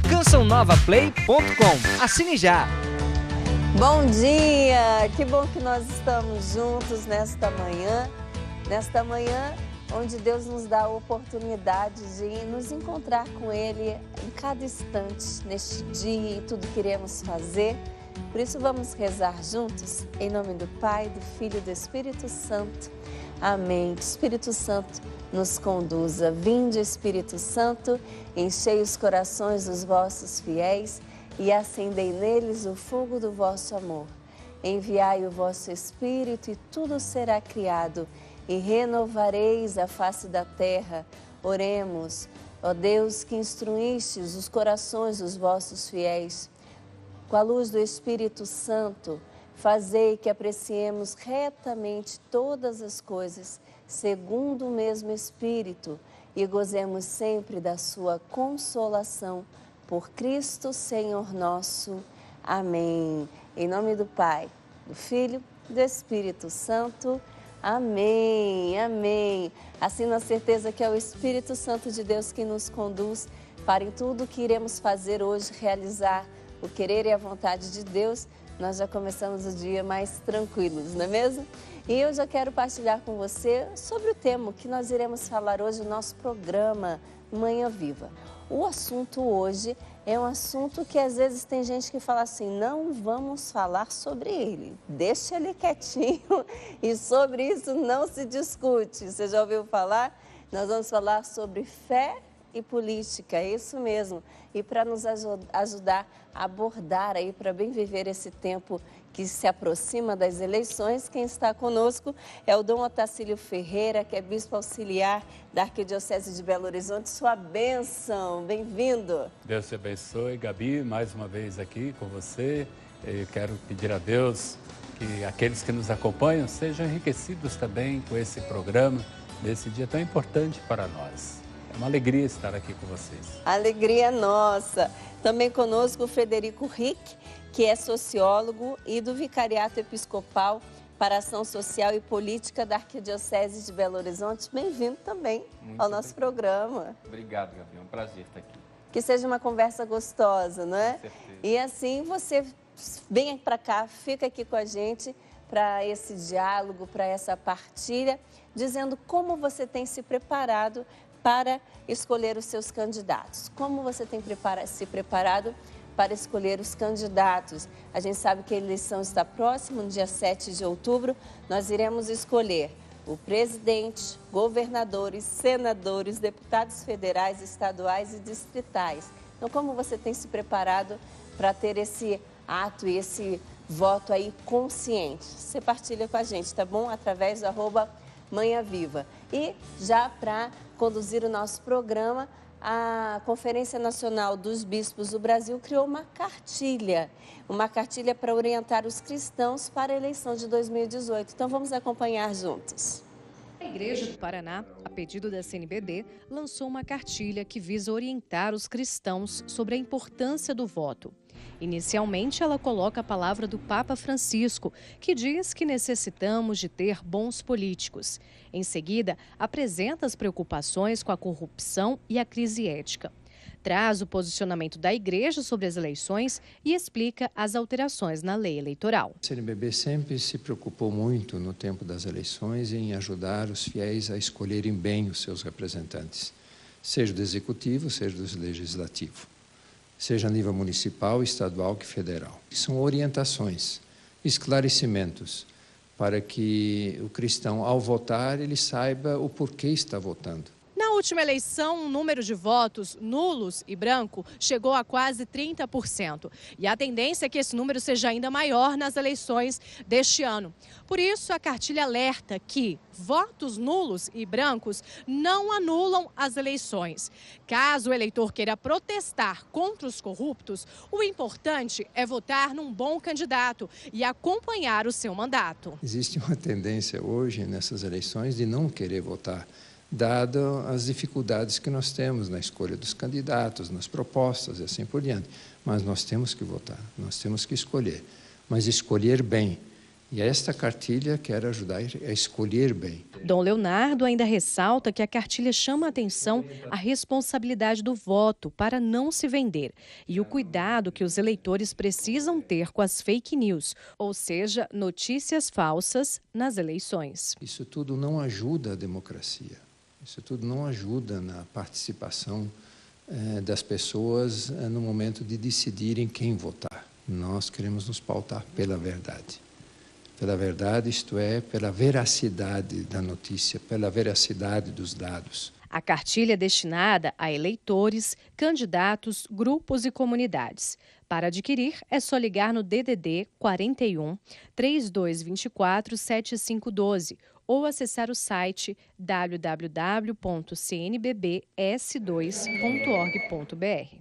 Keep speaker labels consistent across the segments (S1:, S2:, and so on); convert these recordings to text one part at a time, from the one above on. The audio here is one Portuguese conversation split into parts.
S1: cançãonovaplay.com. Assine já!
S2: Bom dia! Que bom que nós estamos juntos nesta manhã onde Deus nos dá a oportunidade de nos encontrar com Ele em cada instante, neste dia, em tudo que iremos fazer. Por isso vamos rezar juntos, em nome do Pai, do Filho e do Espírito Santo. Amém. Que o Espírito Santo nos conduza. Vinde, Espírito Santo, enchei os corações dos vossos fiéis e acendei neles o fogo do vosso amor. Enviai o vosso Espírito e tudo será criado, e renovareis a face da terra. Oremos, ó Deus, que instruístes os corações dos vossos fiéis. Com a luz do Espírito Santo, fazei que apreciemos retamente todas as coisas, segundo o mesmo Espírito, e gozemos sempre da sua consolação. Por Cristo, Senhor nosso. Amém. Em nome do Pai, do Filho e do Espírito Santo. Amém, amém. Assim, na certeza que é o Espírito Santo de Deus que nos conduz para em tudo que iremos fazer hoje, realizar o querer e a vontade de Deus, nós já começamos o dia mais tranquilos, não é mesmo? E eu já quero partilhar com você sobre o tema que nós iremos falar hoje no nosso programa Manhã Viva. O assunto hoje é um assunto que às vezes tem gente que fala assim, não vamos falar sobre ele, deixa ele quietinho e sobre isso não se discute. Você já ouviu falar? Nós vamos falar sobre fé e política, é isso mesmo. E para nos ajudar a abordar aí, para bem viver esse tempo que se aproxima das eleições, quem está conosco é o Dom Otacílio Ferreira, que é bispo auxiliar da Arquidiocese de Belo Horizonte. Sua bênção, bem-vindo.
S3: Deus te abençoe, Gabi, mais uma vez aqui com você. Eu quero pedir a Deus que aqueles que nos acompanham sejam enriquecidos também com esse programa, nesse dia tão importante para nós. É uma alegria estar aqui com vocês. Alegria
S2: nossa. Também conosco o Frederico Rick, que é sociólogo e do Vicariato Episcopal para Ação Social e Política da Arquidiocese de Belo Horizonte. Bem-vindo também ao nosso programa.
S4: Obrigado, Gabi. É um prazer estar aqui.
S2: Que seja uma conversa gostosa, não é?
S4: Com certeza.
S2: E assim você vem para cá, fica aqui com a gente para esse diálogo, para essa partilha, dizendo como você tem se preparado para escolher os seus candidatos. Como você tem se preparado para escolher os candidatos? A gente sabe que a eleição está próxima, no dia 7 de outubro, nós iremos escolher o presidente, governadores, senadores, deputados federais, estaduais e distritais. Então, como você tem se preparado para ter esse ato e esse voto aí consciente? Você partilha com a gente, tá bom? Através do @Manhã Viva. E já para conduzir o nosso programa, a Conferência Nacional dos Bispos do Brasil criou uma cartilha para orientar os cristãos para a eleição de 2018. Então vamos acompanhar juntos.
S5: A Igreja do Paraná, a pedido da CNBB, lançou uma cartilha que visa orientar os cristãos sobre a importância do voto. Inicialmente, ela coloca a palavra do Papa Francisco, que diz que necessitamos de ter bons políticos. Em seguida, apresenta as preocupações com a corrupção e a crise ética. Traz o posicionamento da Igreja sobre as eleições e explica as alterações na lei eleitoral.
S6: A CNBB sempre se preocupou muito no tempo das eleições em ajudar os fiéis a escolherem bem os seus representantes, seja do Executivo, seja do Legislativo, seja a nível municipal, estadual que federal. São orientações, esclarecimentos, para que o cristão, ao votar, ele saiba o porquê está votando.
S5: Na última eleição, o número de votos nulos e branco chegou a quase 30%. E a tendência é que esse número seja ainda maior nas eleições deste ano. Por isso, a cartilha alerta que votos nulos e brancos não anulam as eleições. Caso o eleitor queira protestar contra os corruptos, o importante é votar num bom candidato e acompanhar o seu mandato.
S6: Existe uma tendência hoje nessas eleições de não querer votar dado as dificuldades que nós temos na escolha dos candidatos, nas propostas e assim por diante. Mas nós temos que votar, nós temos que escolher, mas escolher bem. E esta cartilha quer ajudar a escolher bem.
S5: Dom Leonardo ainda ressalta que a cartilha chama a atenção a responsabilidade do voto para não se vender e o cuidado que os eleitores precisam ter com as fake news, ou seja, notícias falsas nas eleições.
S6: Isso tudo não ajuda a democracia, isso tudo não ajuda na participação das pessoas no momento de decidirem quem votar. Nós queremos nos pautar pela verdade. Pela verdade, isto é, pela veracidade da notícia, pela veracidade dos dados.
S5: A cartilha é destinada a eleitores, candidatos, grupos e comunidades. Para adquirir, é só ligar no DDD 41 3224 7512 ou acessar o site www.cnbbs2.org.br.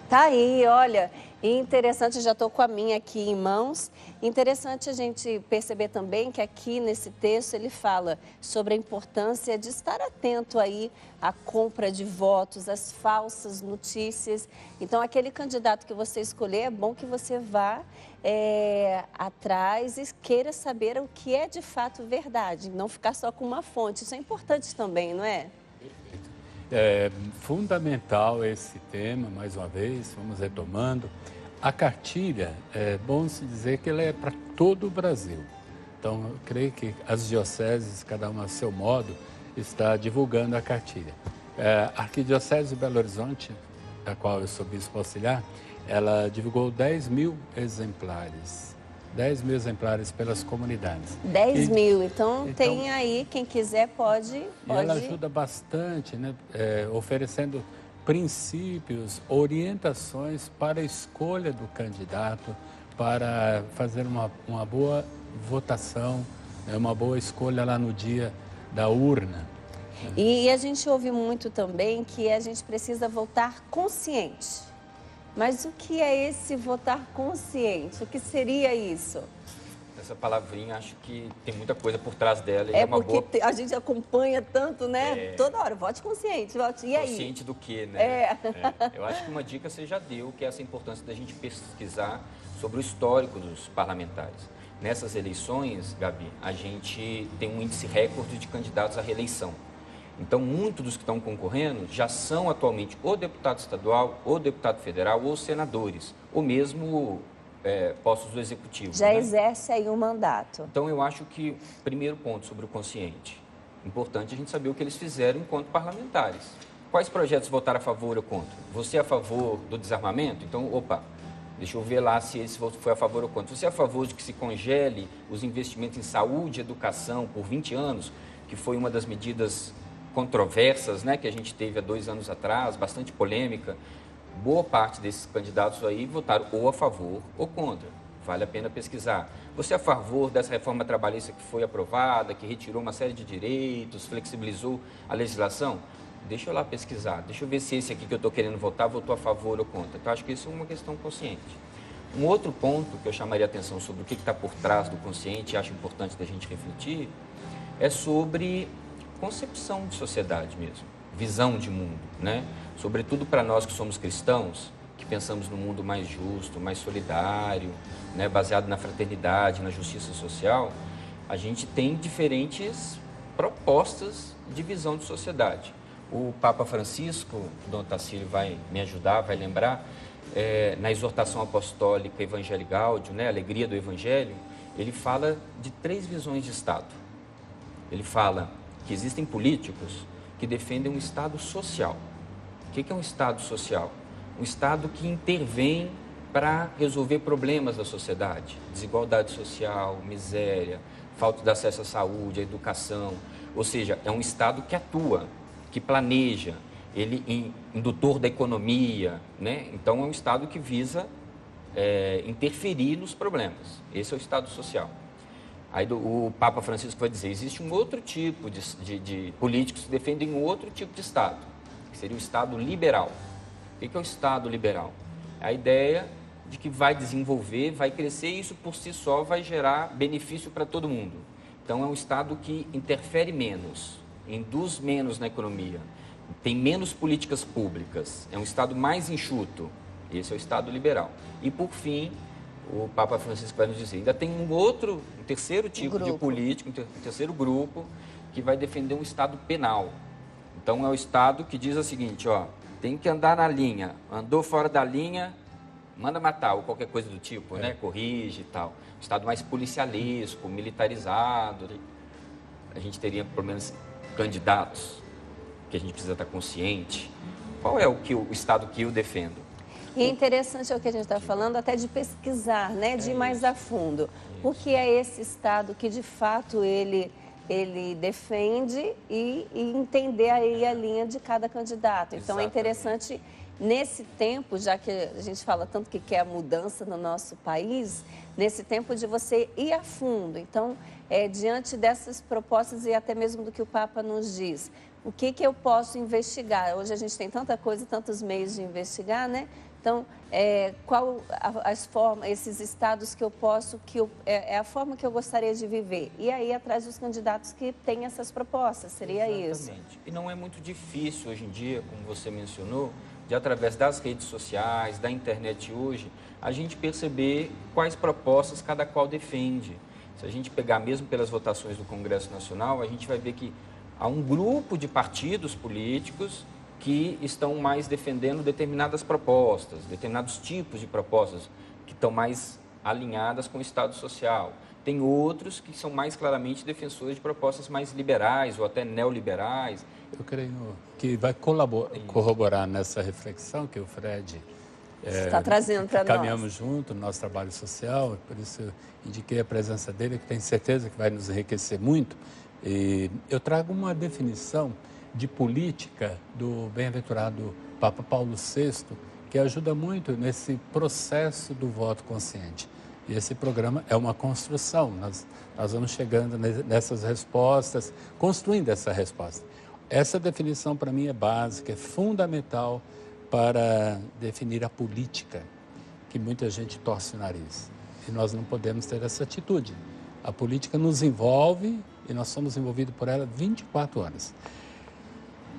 S2: Tá aí, olha, interessante, já estou com a minha aqui em mãos. Interessante a gente perceber também que aqui nesse texto ele fala sobre a importância de estar atento aí à compra de votos, às falsas notícias. Então, aquele candidato que você escolher, é bom que você vá atrás e queira saber o que é de fato verdade, não ficar só com uma fonte. Isso é importante também, não é?
S3: É fundamental esse tema, mais uma vez, vamos retomando. A cartilha, é bom se dizer que ela é para todo o Brasil. Então, eu creio que as dioceses, cada uma a seu modo, está divulgando a cartilha. A Arquidiocese de Belo Horizonte, da qual eu sou bispo auxiliar, ela divulgou 10 mil exemplares. 10 mil exemplares pelas comunidades.
S2: 10 mil, então tem aí, quem quiser pode...
S3: E ela ajuda bastante, né? Oferecendo princípios, orientações para a escolha do candidato, para fazer uma boa votação, uma boa escolha lá no dia da urna.
S2: E a gente ouve muito também que a gente precisa votar consciente. Mas o que é esse votar consciente? O que seria isso?
S4: Essa palavrinha, acho que tem muita coisa por trás dela.
S2: É porque a gente acompanha tanto, né? Toda hora, vote consciente, vote. E aí?
S4: Consciente do quê, né? Eu acho que uma dica você já deu, que é essa importância da gente pesquisar sobre o histórico dos parlamentares. Nessas eleições, Gabi, a gente tem um índice recorde de candidatos à reeleição. Então, muitos dos que estão concorrendo já são atualmente ou deputado estadual, ou deputado federal, ou senadores, ou mesmo postos do executivo.
S2: Já exerce aí um mandato.
S4: Então, eu acho que, primeiro ponto sobre o consciente, importante a gente saber o que eles fizeram enquanto parlamentares. Quais projetos votaram a favor ou contra? Você é a favor do desarmamento? Então, deixa eu ver lá se esse voto foi a favor ou contra. Você é a favor de que se congele os investimentos em saúde e educação por 20 anos, que foi uma das medidas controversas, né, que a gente teve há 2 anos atrás, bastante polêmica. Boa parte desses candidatos aí votaram ou a favor ou contra. Vale a pena pesquisar. Você é a favor dessa reforma trabalhista que foi aprovada, que retirou uma série de direitos, flexibilizou a legislação? Deixa eu lá pesquisar, deixa eu ver se esse aqui que eu estou querendo votar, votou a favor ou contra. Então, acho que isso é uma questão consciente. Um outro ponto que eu chamaria a atenção sobre o que está por trás do consciente, e acho importante da gente refletir, é sobre concepção de sociedade mesmo, visão de mundo, né? Sobretudo para nós que somos cristãos, que pensamos num mundo mais justo, mais solidário, né? Baseado na fraternidade, na justiça social, a gente tem diferentes propostas de visão de sociedade. O Papa Francisco, o Dom Tacílio vai me ajudar, vai lembrar, na exortação apostólica Evangelii Gaudium, né? Alegria do Evangelho, ele fala de 3 visões de Estado. Ele fala que existem políticos que defendem um Estado social. O que é um Estado social? Um Estado que intervém para resolver problemas da sociedade. Desigualdade social, miséria, falta de acesso à saúde, à educação. Ou seja, é um Estado que atua, que planeja, ele indutor da economia, né? Então, é um Estado que visa interferir nos problemas. Esse é o Estado social. Aí o Papa Francisco vai dizer, existe um outro tipo de políticos que defendem um outro tipo de Estado, que seria o Estado liberal. O que é o Estado liberal? A ideia de que vai desenvolver, vai crescer e isso por si só vai gerar benefício para todo mundo. Então é um Estado que interfere menos induz menos na economia, tem menos políticas públicas, é um Estado mais enxuto. Esse é o Estado liberal. E, por fim, o Papa Francisco vai nos dizer, ainda tem um terceiro tipo de político, um terceiro grupo, que vai defender um Estado penal. Então, é o Estado que diz o seguinte, ó, tem que andar na linha, andou fora da linha, manda matar, ou qualquer coisa do tipo, né? Corrige e tal. Um Estado mais policialesco, militarizado. A gente teria, pelo menos, candidatos, que a gente precisa estar consciente. Qual é o Estado que eu defendo?
S2: E é interessante o que a gente está falando, até de pesquisar, né? De ir mais a fundo. Porque é esse Estado que, de fato, ele defende e entender aí a linha de cada candidato. Então, é interessante, nesse tempo, já que a gente fala tanto que quer a mudança no nosso país, nesse tempo de você ir a fundo. Então, diante dessas propostas e até mesmo do que o Papa nos diz, o que eu posso investigar? Hoje a gente tem tanta coisa, tantos meios de investigar, né? Então, qual as formas, esses estados que eu posso, é a forma que eu gostaria de viver. E aí, atrás dos candidatos que têm essas propostas, seria isso.
S4: Exatamente. E não é muito difícil hoje em dia, como você mencionou, de através das redes sociais, da internet hoje, a gente perceber quais propostas cada qual defende. Se a gente pegar mesmo pelas votações do Congresso Nacional, a gente vai ver que há um grupo de partidos políticos que estão mais defendendo determinadas propostas, determinados tipos de propostas que estão mais alinhadas com o Estado Social. Tem outros que são mais claramente defensores de propostas mais liberais ou até neoliberais.
S3: Eu creio que vai corroborar nessa reflexão que o Fred
S2: está trazendo para nós.
S3: Caminhamos junto no nosso trabalho social, por isso eu indiquei a presença dele, que tenho certeza que vai nos enriquecer muito. E eu trago uma definição de política do bem-aventurado Papa Paulo VI, que ajuda muito nesse processo do voto consciente. E esse programa é uma construção, nós vamos chegando nessas respostas, construindo essa resposta. Essa definição, para mim, é básica, é fundamental para definir a política, que muita gente torce o nariz. E nós não podemos ter essa atitude. A política nos envolve e nós somos envolvidos por ela 24 horas.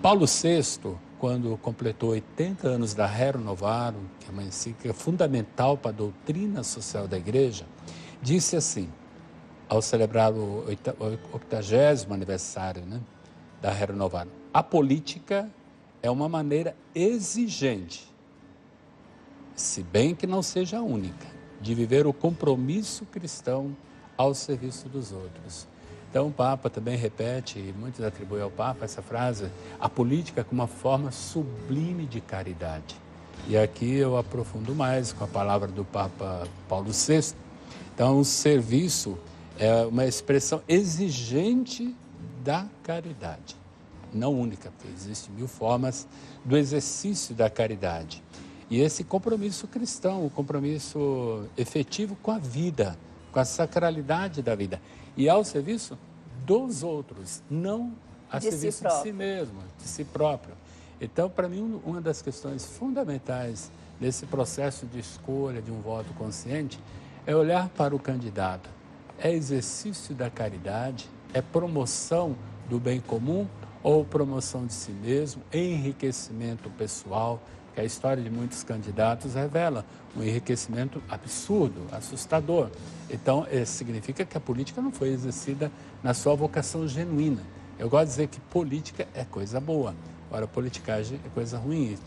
S3: Paulo VI, quando completou 80 anos da Rerum Novarum, que é uma encíclica fundamental para a doutrina social da Igreja, disse assim, ao celebrar o 80º aniversário, né, da Rerum Novarum, a política é uma maneira exigente, se bem que não seja a única, de viver o compromisso cristão ao serviço dos outros. Então, o Papa também repete, e muitos atribuem ao Papa essa frase, a política como uma forma sublime de caridade. E aqui eu aprofundo mais com a palavra do Papa Paulo VI. Então, o serviço é uma expressão exigente da caridade, não única, porque existem 1000 formas do exercício da caridade. E esse compromisso cristão, o compromisso efetivo com a vida, com a sacralidade da vida. E ao serviço dos outros, não a serviço de si mesmo, de si próprio. Então, para mim, uma das questões fundamentais nesse processo de escolha de um voto consciente é olhar para o candidato. É exercício da caridade? É promoção do bem comum ou promoção de si mesmo, enriquecimento pessoal? Que a história de muitos candidatos revela um enriquecimento absurdo, assustador. Então, significa que a política não foi exercida na sua vocação genuína. Eu gosto de dizer que política é coisa boa, agora politicagem é coisa ruim.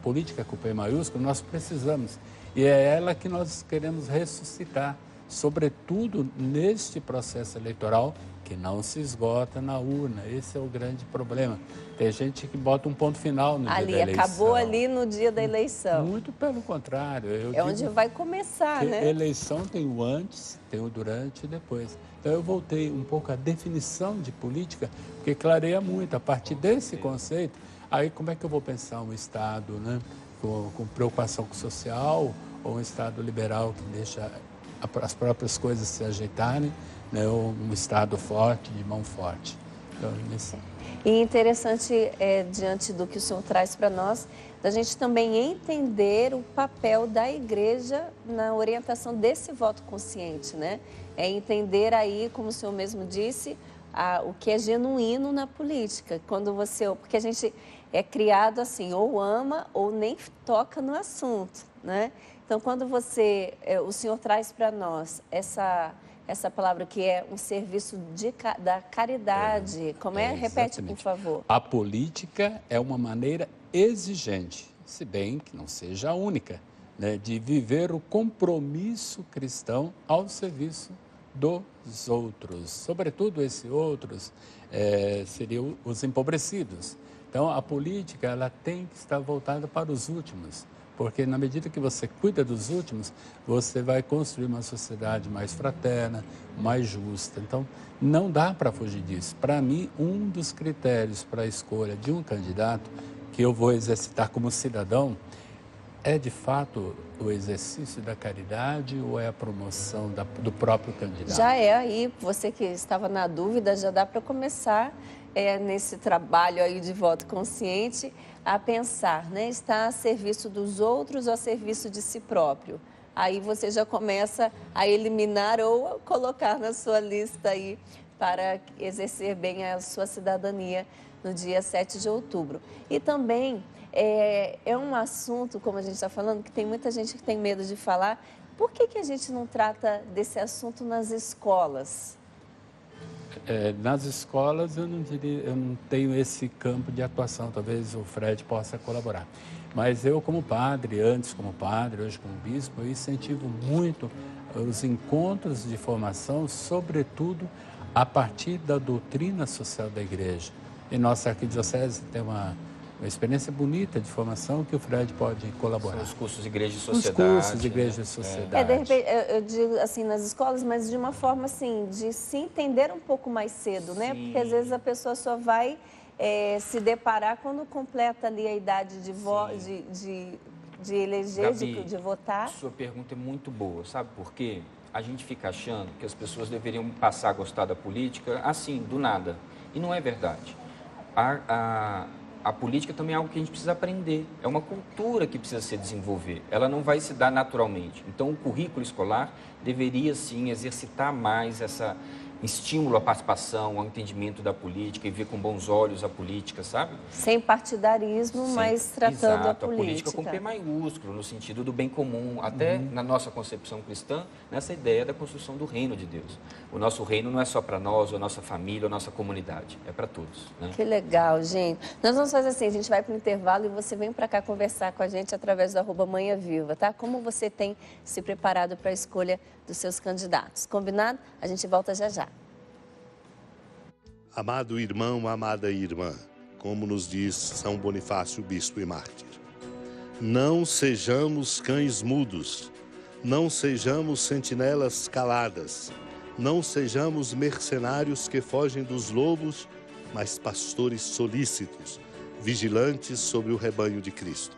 S3: Política com P maiúsculo, nós precisamos. E é ela que nós queremos ressuscitar, sobretudo neste processo eleitoral que não se esgota na urna. Esse é o grande problema. Tem gente que bota um ponto final no dia da eleição.
S2: Acabou ali no dia da eleição.
S3: Muito pelo contrário.
S2: Onde vai começar, né?
S3: Eleição tem o antes, tem o durante e depois. Então eu voltei um pouco à definição de política, porque clareia muito. A partir desse conceito, aí como é que eu vou pensar um Estado, né, com preocupação com o social, ou um Estado liberal que deixa as próprias coisas se ajeitarem, né, ou um Estado forte, de mão forte. Então,
S2: E interessante, diante do que o senhor traz para nós, da gente também entender o papel da igreja na orientação desse voto consciente, né? É entender aí, como o senhor mesmo disse, o que é genuíno na política. Porque a gente é criado assim, ou ama ou nem toca no assunto, né? Então, quando o Senhor traz para nós essa palavra que é um serviço da caridade, como é? Repete, por favor.
S3: A política é uma maneira exigente, se bem que não seja a única, né, de viver o compromisso cristão ao serviço dos outros. Sobretudo, esses outros seriam os empobrecidos. Então, a política ela tem que estar voltada para os últimos, porque na medida que você cuida dos últimos, você vai construir uma sociedade mais fraterna, mais justa. Então, não dá para fugir disso. Para mim, um dos critérios para a escolha de um candidato que eu vou exercitar como cidadão é, de fato, o exercício da caridade ou é a promoção do próprio candidato?
S2: Já é aí, você que estava na dúvida, já dá para começar nesse trabalho aí de voto consciente a pensar, né? Está a serviço dos outros ou a serviço de si próprio? Aí você já começa a eliminar ou a colocar na sua lista aí para exercer bem a sua cidadania no dia 7 de outubro. E também é um assunto, como a gente está falando, que tem muita gente que tem medo de falar. Por que a gente não trata desse assunto nas escolas?
S3: Nas escolas eu não tenho esse campo de atuação, talvez o Fred possa colaborar. Mas eu como padre, antes como padre, hoje como bispo, eu incentivo muito os encontros de formação, sobretudo a partir da doutrina social da igreja. Em nossa arquidiocese tem uma experiência bonita de formação que o Fred pode colaborar.
S4: São os cursos de igreja e sociedade.
S3: Os cursos de igreja e sociedade.
S2: De repente, eu digo assim, nas escolas, mas de uma forma assim, de se entender um pouco mais cedo, né?
S4: Sim.
S2: Porque às vezes a pessoa só vai se deparar quando completa ali a idade de eleger,
S4: Gabi,
S2: de votar.
S4: Sua pergunta é muito boa, sabe por quê? A gente fica achando que as pessoas deveriam passar a gostar da política assim, do nada. E não é verdade. A política também é algo que a gente precisa aprender, é uma cultura que precisa se desenvolver, ela não vai se dar naturalmente. Então, o currículo escolar deveria, sim, exercitar mais essa estímulo à participação, ao entendimento da política e ver com bons olhos a política, sabe?
S2: Sem partidarismo, mas tratando
S4: Exato,
S2: a política.
S4: Com P maiúsculo, no sentido do bem comum, até na nossa concepção cristã, nessa ideia da construção do reino de Deus. O nosso reino não é só para nós, ou a nossa família, ou a nossa comunidade, é para todos. Né?
S2: Que legal, gente. Nós vamos fazer assim, a gente vai para o intervalo e você vem para cá conversar com a gente através do @Manhã Viva, tá? Como você tem se preparado para a escolha dos seus candidatos. Combinado? A gente volta já já.
S7: Amado irmão, amada irmã, como nos diz São Bonifácio, bispo e mártir, não sejamos cães mudos, não sejamos sentinelas caladas, não sejamos mercenários que fogem dos lobos, mas pastores solícitos, vigilantes sobre o rebanho de Cristo.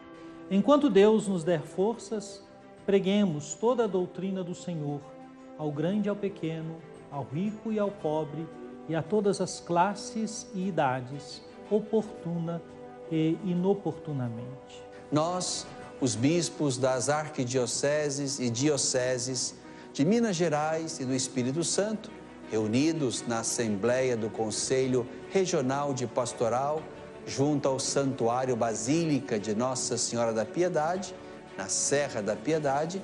S8: Enquanto Deus nos der forças, preguemos toda a doutrina do Senhor, ao grande e ao pequeno, ao rico e ao pobre, e a todas as classes e idades, oportuna e inoportunamente.
S9: Nós, os bispos das arquidioceses e dioceses de Minas Gerais e do Espírito Santo, reunidos na Assembleia do Conselho Regional de Pastoral, junto ao Santuário Basílica de Nossa Senhora da Piedade, na Serra da Piedade,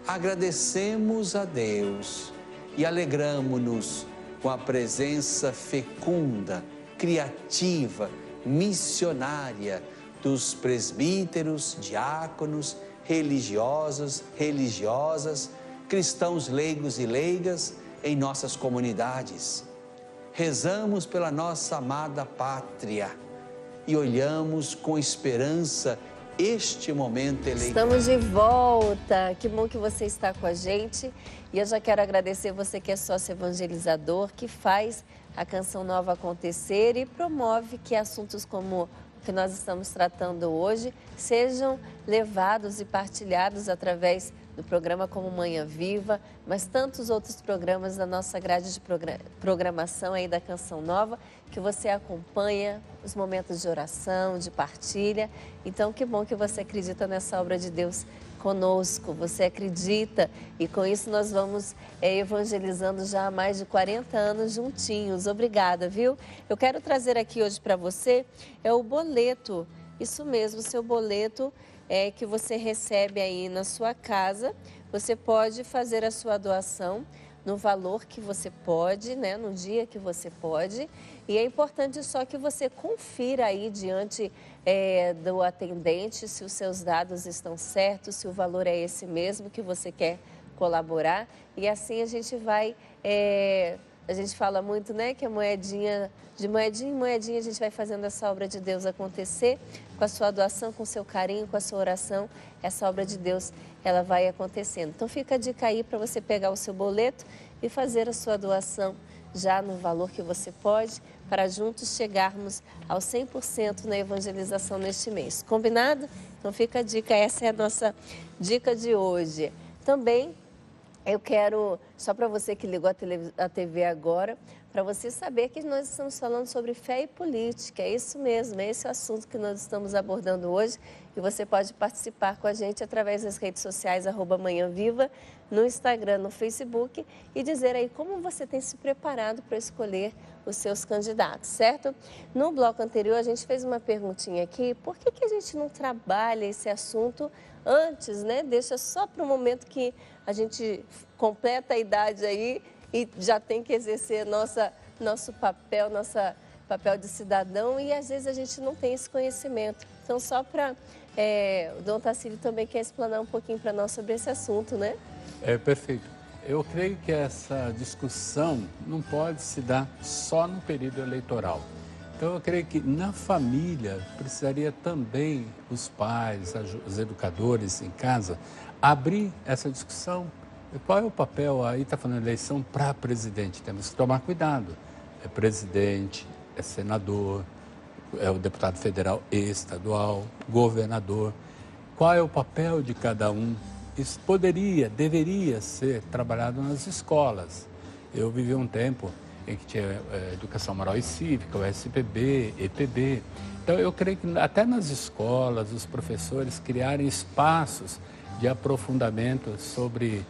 S9: agradecemos a Deus e alegramo-nos com a presença fecunda, criativa, missionária dos presbíteros, diáconos, religiosos, religiosas, cristãos leigos e leigas em nossas comunidades. Rezamos pela nossa amada pátria e olhamos com esperança este momento eleitoral.
S2: Estamos de volta, que bom que você está com a gente e eu já quero agradecer você que é sócio evangelizador, que faz a Canção Nova acontecer e promove que assuntos como o que nós estamos tratando hoje sejam levados e partilhados através do programa como Manhã Viva, mas tantos outros programas da nossa grade de programação aí da Canção Nova, que você acompanha os momentos de oração, de partilha. Então, que bom que você acredita nessa obra de Deus conosco, você acredita, e com isso nós vamos evangelizando já há mais de 40 anos juntinhos. Obrigada, viu? Eu quero trazer aqui hoje para você o boleto, isso mesmo, o seu boleto que você recebe aí na sua casa. Você pode fazer a sua doação no valor que você pode, né, no dia que você pode. E é importante só que você confira aí diante do atendente se os seus dados estão certos, se o valor é esse mesmo que você quer colaborar. E assim a gente vai, a gente fala muito, né, que a moedinha, de moedinha em moedinha, a gente vai fazendo essa obra de Deus acontecer. Com a sua doação, com o seu carinho, com a sua oração, essa obra de Deus, ela vai acontecendo. Então fica a dica aí para você pegar o seu boleto e fazer a sua doação já no valor que você pode, para juntos chegarmos aos 100% na evangelização neste mês. Combinado? Então fica a dica, essa é a nossa dica de hoje. Também eu quero, só para você que ligou a TV agora, para você saber que nós estamos falando sobre fé e política. É isso mesmo, é esse o assunto que nós estamos abordando hoje. E você pode participar com a gente através das redes sociais, @manhãviva, no Instagram, no Facebook, e dizer aí como você tem se preparado para escolher os seus candidatos, certo? No bloco anterior, a gente fez uma perguntinha aqui, por que a gente não trabalha esse assunto antes, né? Deixa só para o momento que a gente completa a idade aí e já tem que exercer nosso papel, papel de cidadão, e às vezes a gente não tem esse conhecimento. Então, só para... o Dom Tacílio também quer explanar um pouquinho para nós sobre esse assunto, né?
S3: Perfeito. Eu creio que essa discussão não pode se dar só no período eleitoral. Então, eu creio que na família precisaria também os pais, os educadores em casa, abrir essa discussão. Qual é o papel, aí está falando eleição para presidente, temos que tomar cuidado. É presidente, é senador, é o deputado federal e estadual, governador. Qual é o papel de cada um? Isso deveria ser trabalhado nas escolas. Eu vivi um tempo em que tinha Educação Moral e Cívica, o SPB, EPB. Então, eu creio que até nas escolas, os professores criarem espaços de aprofundamento sobre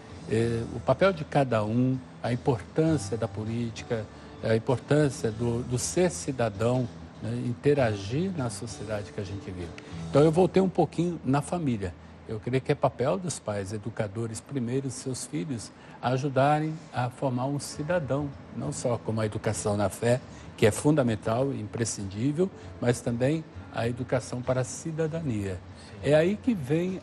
S3: o papel de cada um, a importância da política, a importância do ser cidadão, né, interagir na sociedade que a gente vive. Então, eu voltei um pouquinho na família. Eu creio que é papel dos pais, educadores, primeiro, seus filhos, ajudarem a formar um cidadão, não só como a educação na fé, que é fundamental e imprescindível, mas também a educação para a cidadania. É aí que vem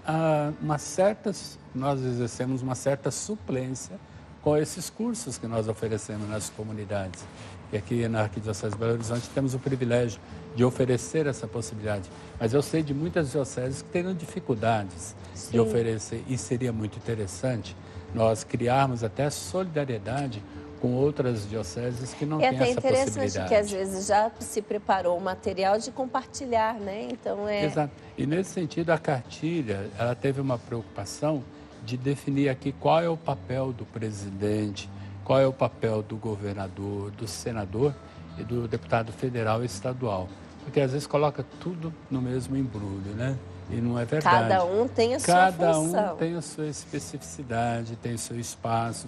S3: nós exercemos uma certa suplência com esses cursos que nós oferecemos nas comunidades. E aqui na Arquidiocese de Belo Horizonte temos o privilégio de oferecer essa possibilidade. Mas eu sei de muitas dioceses que têm dificuldades de oferecer, e seria muito interessante nós criarmos até solidariedade com outras dioceses que não têm essa possibilidade. É até interessante
S2: que às vezes já se preparou o material de compartilhar, né? Então
S3: Exato. E nesse sentido a cartilha, ela teve uma preocupação de definir aqui qual é o papel do presidente, qual é o papel do governador, do senador e do deputado federal e estadual. Porque às vezes coloca tudo no mesmo embrulho, né? E não é verdade.
S2: Cada um tem a sua função.
S3: Cada um tem a sua especificidade, tem o seu espaço,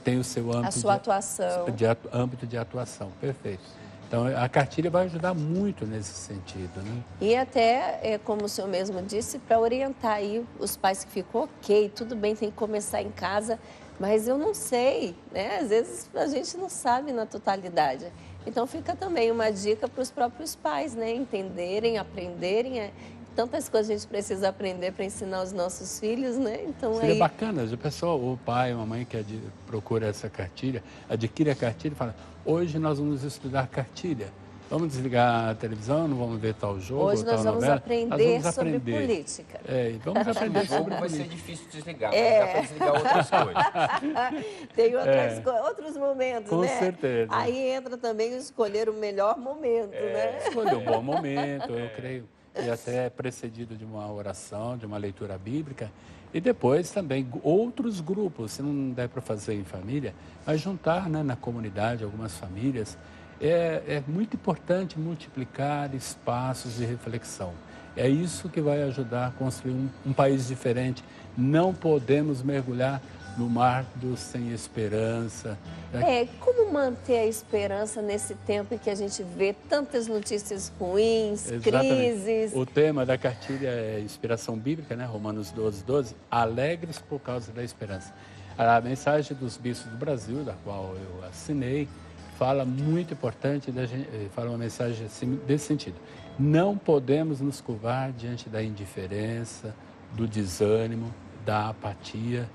S3: tem o seu âmbito,
S2: a sua atuação.
S3: Âmbito de atuação, perfeito. Então, a cartilha vai ajudar muito nesse sentido, né?
S2: E até, como o senhor mesmo disse, para orientar aí os pais que ficam ok, tudo bem, tem que começar em casa, mas eu não sei, né? Às vezes a gente não sabe na totalidade. Então, fica também uma dica para os próprios pais, né? Entenderem, aprenderem. Tantas coisas a gente precisa aprender para ensinar os nossos filhos, né? Então,
S3: seria bacana, a pessoa, o pai, a mãe que procura essa cartilha, adquire a cartilha e fala, hoje nós vamos estudar cartilha. Vamos desligar a televisão, não vamos ver tal jogo,
S2: hoje
S3: tal
S2: nós
S3: novela.
S2: Aprender sobre política.
S3: Vamos aprender sobre
S4: política. Vai ser difícil desligar, mas dá para desligar outras coisas.
S2: Tem outros momentos,
S3: com
S2: né?
S3: Com certeza.
S2: Aí entra também escolher o melhor momento, né?
S3: Escolher o bom momento, eu creio. E até precedido de uma oração, de uma leitura bíblica. E depois também outros grupos, se não der para fazer em família, mas juntar, né, na comunidade algumas famílias. É muito importante multiplicar espaços de reflexão. É isso que vai ajudar a construir um país diferente, Não podemos mergulhar no mar do sem esperança.
S2: Como manter a esperança nesse tempo em que a gente vê tantas notícias ruins, crises?
S3: O tema da cartilha é inspiração bíblica, né? Romanos 12:12, alegres por causa da esperança. A mensagem dos bispos do Brasil, da qual eu assinei, fala muito importante, fala uma mensagem assim, desse sentido. Não podemos nos curvar diante da indiferença, do desânimo, da apatia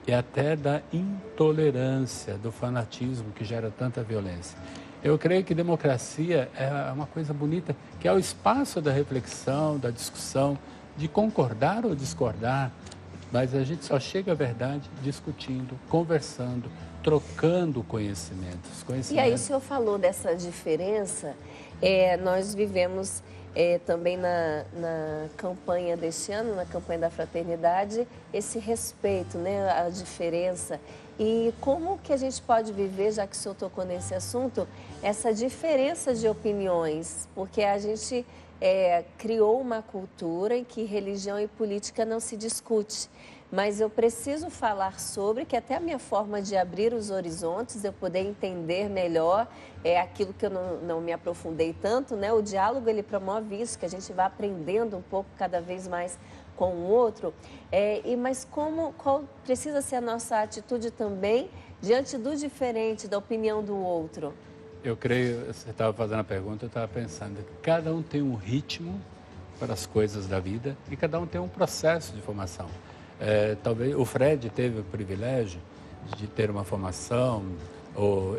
S3: e até da intolerância, do fanatismo que gera tanta violência. Eu creio que democracia é uma coisa bonita, que é o espaço da reflexão, da discussão, de concordar ou discordar, mas a gente só chega à verdade discutindo, conversando, trocando conhecimentos.
S2: E aí o senhor falou dessa diferença, nós vivemos também na campanha deste ano, na campanha da fraternidade, esse respeito, né, a diferença. E como que a gente pode viver, já que o senhor tocou nesse assunto, essa diferença de opiniões? Porque a gente criou uma cultura em que religião e política não se discute. Mas eu preciso falar sobre, que até a minha forma de abrir os horizontes, eu poder entender melhor aquilo que eu não me aprofundei tanto, né? O diálogo, ele promove isso, que a gente vai aprendendo um pouco cada vez mais com o outro. Mas qual precisa ser a nossa atitude também diante do diferente, da opinião do outro?
S3: Eu creio, você estava fazendo a pergunta, eu estava pensando que cada um tem um ritmo para as coisas da vida e cada um tem um processo de formação. Talvez o Fred teve o privilégio de ter uma formação,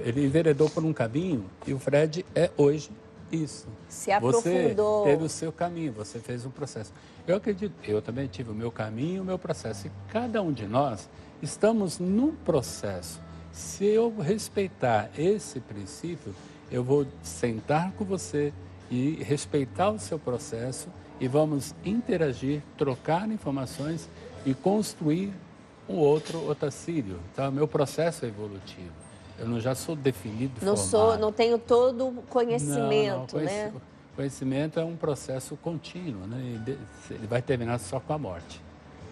S3: ele enveredou por um caminho e o Fred é hoje isso.
S2: Se aprofundou.
S3: Você teve o seu caminho, você fez um processo. Eu acredito, eu também tive o meu caminho, o meu processo. E cada um de nós estamos num processo. Se eu respeitar esse princípio, eu vou sentar com você e respeitar o seu processo e vamos interagir, trocar informações e construir um outro Otacílio. Então, meu processo é evolutivo. Eu já sou definido, formado.
S2: Não tenho todo o conhecimento, né?
S3: Conhecimento é um processo contínuo, né? Ele vai terminar só com a morte.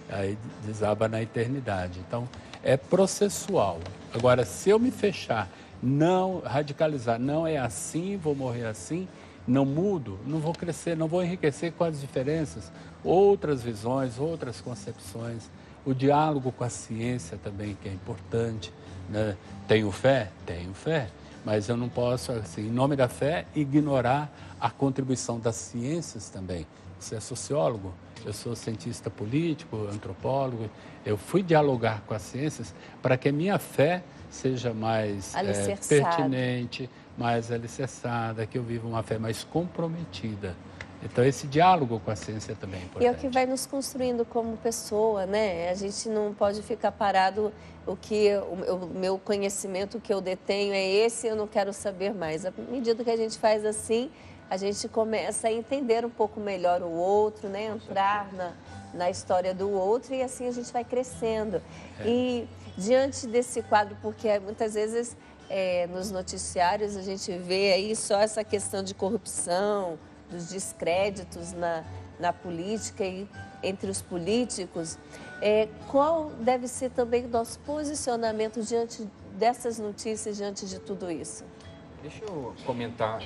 S3: Aí desaba na eternidade. Então, é processual. Agora, se eu me fechar, não radicalizar, não é assim, vou morrer assim, não mudo, não vou crescer, não vou enriquecer com as diferenças, outras visões, outras concepções. O diálogo com a ciência também, que é importante, né? Tenho fé? Tenho fé. Mas eu não posso, assim, em nome da fé, ignorar a contribuição das ciências também. Você é sociólogo, eu sou cientista político, antropólogo. Eu fui dialogar com as ciências para que a minha fé seja mais pertinente, mais alicerçada, que eu viva uma fé mais comprometida. Então, esse diálogo com a ciência também é importante.
S2: E é o que vai nos construindo como pessoa, né? A gente não pode ficar parado, o meu conhecimento que eu detenho é esse, eu não quero saber mais. À medida que a gente faz assim, a gente começa a entender um pouco melhor o outro, né? Entrar na história do outro e assim a gente vai crescendo. E diante desse quadro, porque muitas vezes nos noticiários a gente vê aí só essa questão de corrupção, dos descréditos na política e entre os políticos, qual deve ser também o nosso posicionamento diante dessas notícias, diante de tudo isso?
S4: Deixa eu comentar,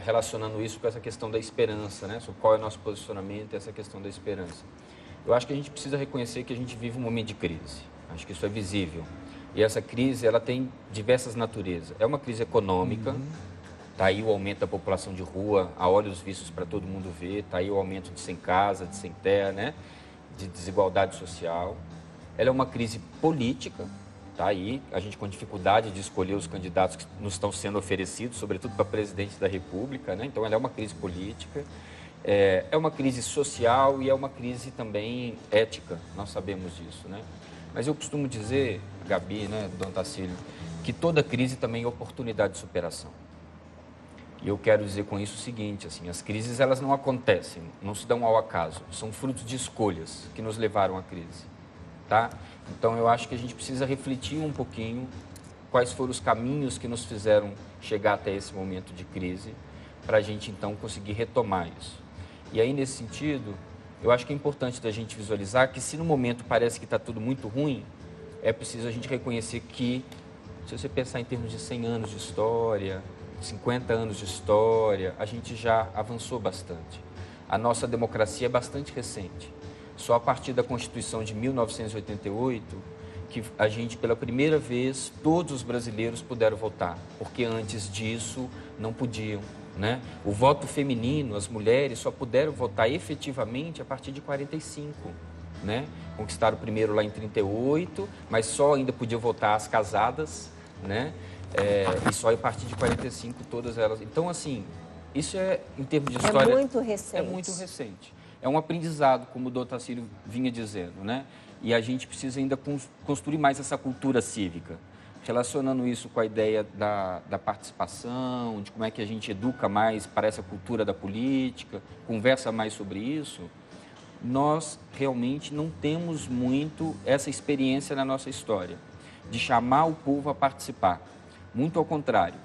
S4: relacionando isso com essa questão da esperança, né? Sobre qual é o nosso posicionamento e essa questão da esperança. Eu acho que a gente precisa reconhecer que a gente vive um momento de crise. Acho que isso é visível. E essa crise, ela tem diversas naturezas. É uma crise econômica. Está aí o aumento da população de rua, a olhos vistos para todo mundo ver. Está aí o aumento de sem casa, de sem terra, né? De desigualdade social. Ela é uma crise política. Está aí a gente com dificuldade de escolher os candidatos que nos estão sendo oferecidos, sobretudo para presidente da República, né? Então, ela é uma crise política. É uma crise social e é uma crise também ética. Nós sabemos disso, né? Mas eu costumo dizer, Gabi, né, Dom Otacílio, que toda crise também é oportunidade de superação. E eu quero dizer com isso o seguinte, assim, as crises elas não acontecem, não se dão ao acaso, são frutos de escolhas que nos levaram à crise, tá? Então eu acho que a gente precisa refletir um pouquinho quais foram os caminhos que nos fizeram chegar até esse momento de crise, para a gente então conseguir retomar isso. E aí nesse sentido, Eu acho que é importante da gente visualizar que se no momento parece que está tudo muito ruim, é preciso a gente reconhecer que, se você pensar em termos de 100 anos de história, 50 anos de história, a gente já avançou bastante. A nossa democracia é bastante recente. Só a partir da Constituição de 1988 que a gente, pela primeira vez, todos os brasileiros puderam votar, porque antes disso não podiam, né? O voto feminino, as mulheres só puderam votar efetivamente a partir de 45, né? Conquistaram primeiro lá em 38, mas só ainda podiam votar as casadas, né? E só a partir de 45 todas elas. Então, assim, isso é, em termos de história...
S2: É muito recente.
S4: É muito recente. É um aprendizado, como o Dr. Tacílio vinha dizendo, né? E a gente precisa ainda construir mais essa cultura cívica, relacionando isso com a ideia da participação, de como é que a gente educa mais para essa cultura da política, conversa mais sobre isso. Nós realmente não temos muito essa experiência na nossa história, de chamar o povo a participar. Muito ao contrário,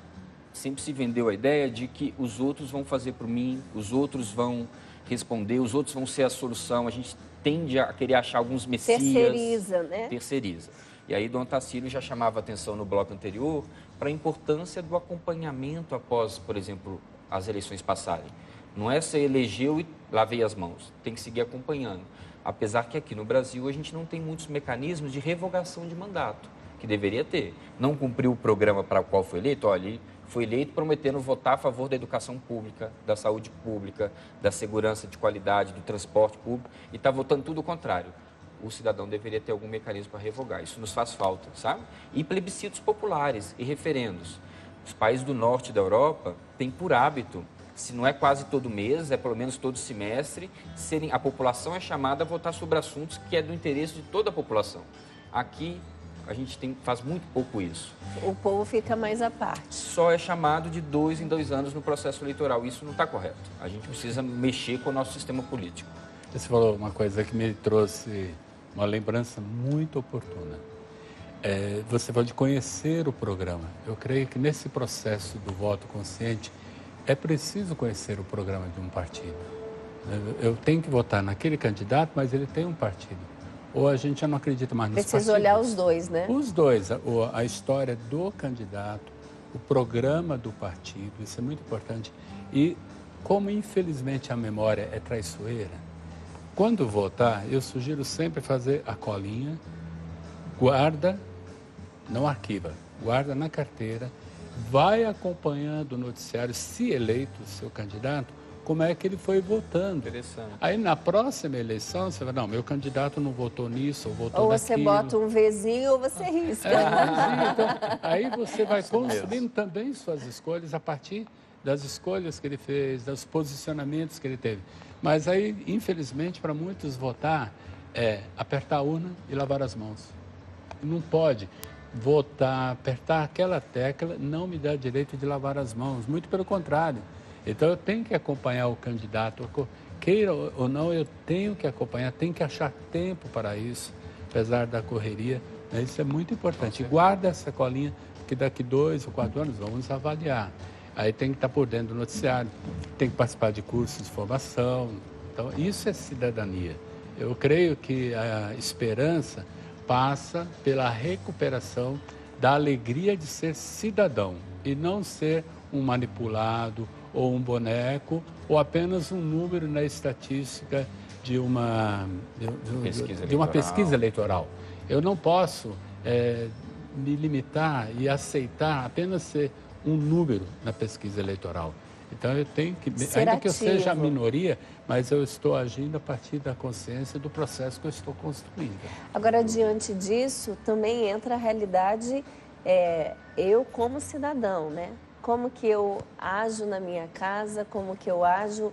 S4: sempre se vendeu a ideia de que os outros vão fazer por mim, os outros vão responder, os outros vão ser a solução. A gente tende a querer achar alguns messias.
S2: Terceiriza, né?
S4: Terceiriza. E aí, Dom Tacílio já chamava atenção no bloco anterior para a importância do acompanhamento após, por exemplo, as eleições passarem. Não é você elegeu e lavei as mãos, tem que seguir acompanhando. Apesar que aqui no Brasil a gente não tem muitos mecanismos de revogação de mandato, que deveria ter. Não cumpriu o programa para o qual foi eleito, olha, foi eleito prometendo votar a favor da educação pública, da saúde pública, da segurança de qualidade, do transporte público, e está votando tudo o contrário. O cidadão deveria ter algum mecanismo para revogar. Isso nos faz falta, sabe? E plebiscitos populares e referendos. Os países do norte da Europa têm por hábito, se não é quase todo mês, é pelo menos todo semestre, a população é chamada a votar sobre assuntos que é do interesse de toda a população. Aqui, a gente faz muito pouco isso.
S2: O povo fica mais à parte.
S4: Só é chamado de 2 em 2 anos no processo eleitoral. Isso não está correto. A gente precisa mexer com o nosso sistema político.
S3: Você falou uma coisa que me trouxe uma lembrança muito oportuna. Você falou de conhecer o programa. Eu creio que nesse processo do voto consciente é preciso conhecer o programa de um partido. Eu tenho que votar naquele candidato, mas ele tem um partido. Ou a gente já não acredita mais nos partidos.
S2: Precisa olhar os dois, né?
S3: Os dois, a história do candidato, o programa do partido, isso é muito importante. E como, infelizmente, a memória é traiçoeira, quando votar, eu sugiro sempre fazer a colinha, guarda, não arquiva, guarda na carteira, vai acompanhando o noticiário, se eleito o seu candidato, como é que ele foi votando.
S4: Interessante.
S3: Aí, na próxima eleição, você vai, não, meu candidato não votou nisso, ou votou
S2: naquilo. Ou
S3: você
S2: bota um Vzinho ou você risca.
S3: Então, aí você vai construindo também suas escolhas a partir das escolhas que ele fez, dos posicionamentos que ele teve. Mas aí, infelizmente, para muitos votar é apertar a urna e lavar as mãos. Não pode votar, apertar aquela tecla, não me dá direito de lavar as mãos, muito pelo contrário. Então, eu tenho que acompanhar o candidato, queira ou não, eu tenho que acompanhar, tenho que achar tempo para isso, apesar da correria. Né? Isso é muito importante. Guarda essa colinha, que daqui 2 ou 4 anos vamos avaliar. Aí tem que estar por dentro do noticiário, tem que participar de cursos de formação. Então, isso é cidadania. Eu creio que a esperança passa pela recuperação da alegria de ser cidadão e não ser um manipulado ou um boneco ou apenas um número na estatística de uma pesquisa eleitoral. Eu não posso me limitar e aceitar apenas ser um número na pesquisa eleitoral. Então, eu tenho que, ainda que eu seja a minoria, mas eu estou agindo a partir da consciência do processo que eu estou construindo.
S2: Agora, diante disso, também entra a realidade, eu como cidadão, né? Como que eu ajo na minha casa, como que eu ajo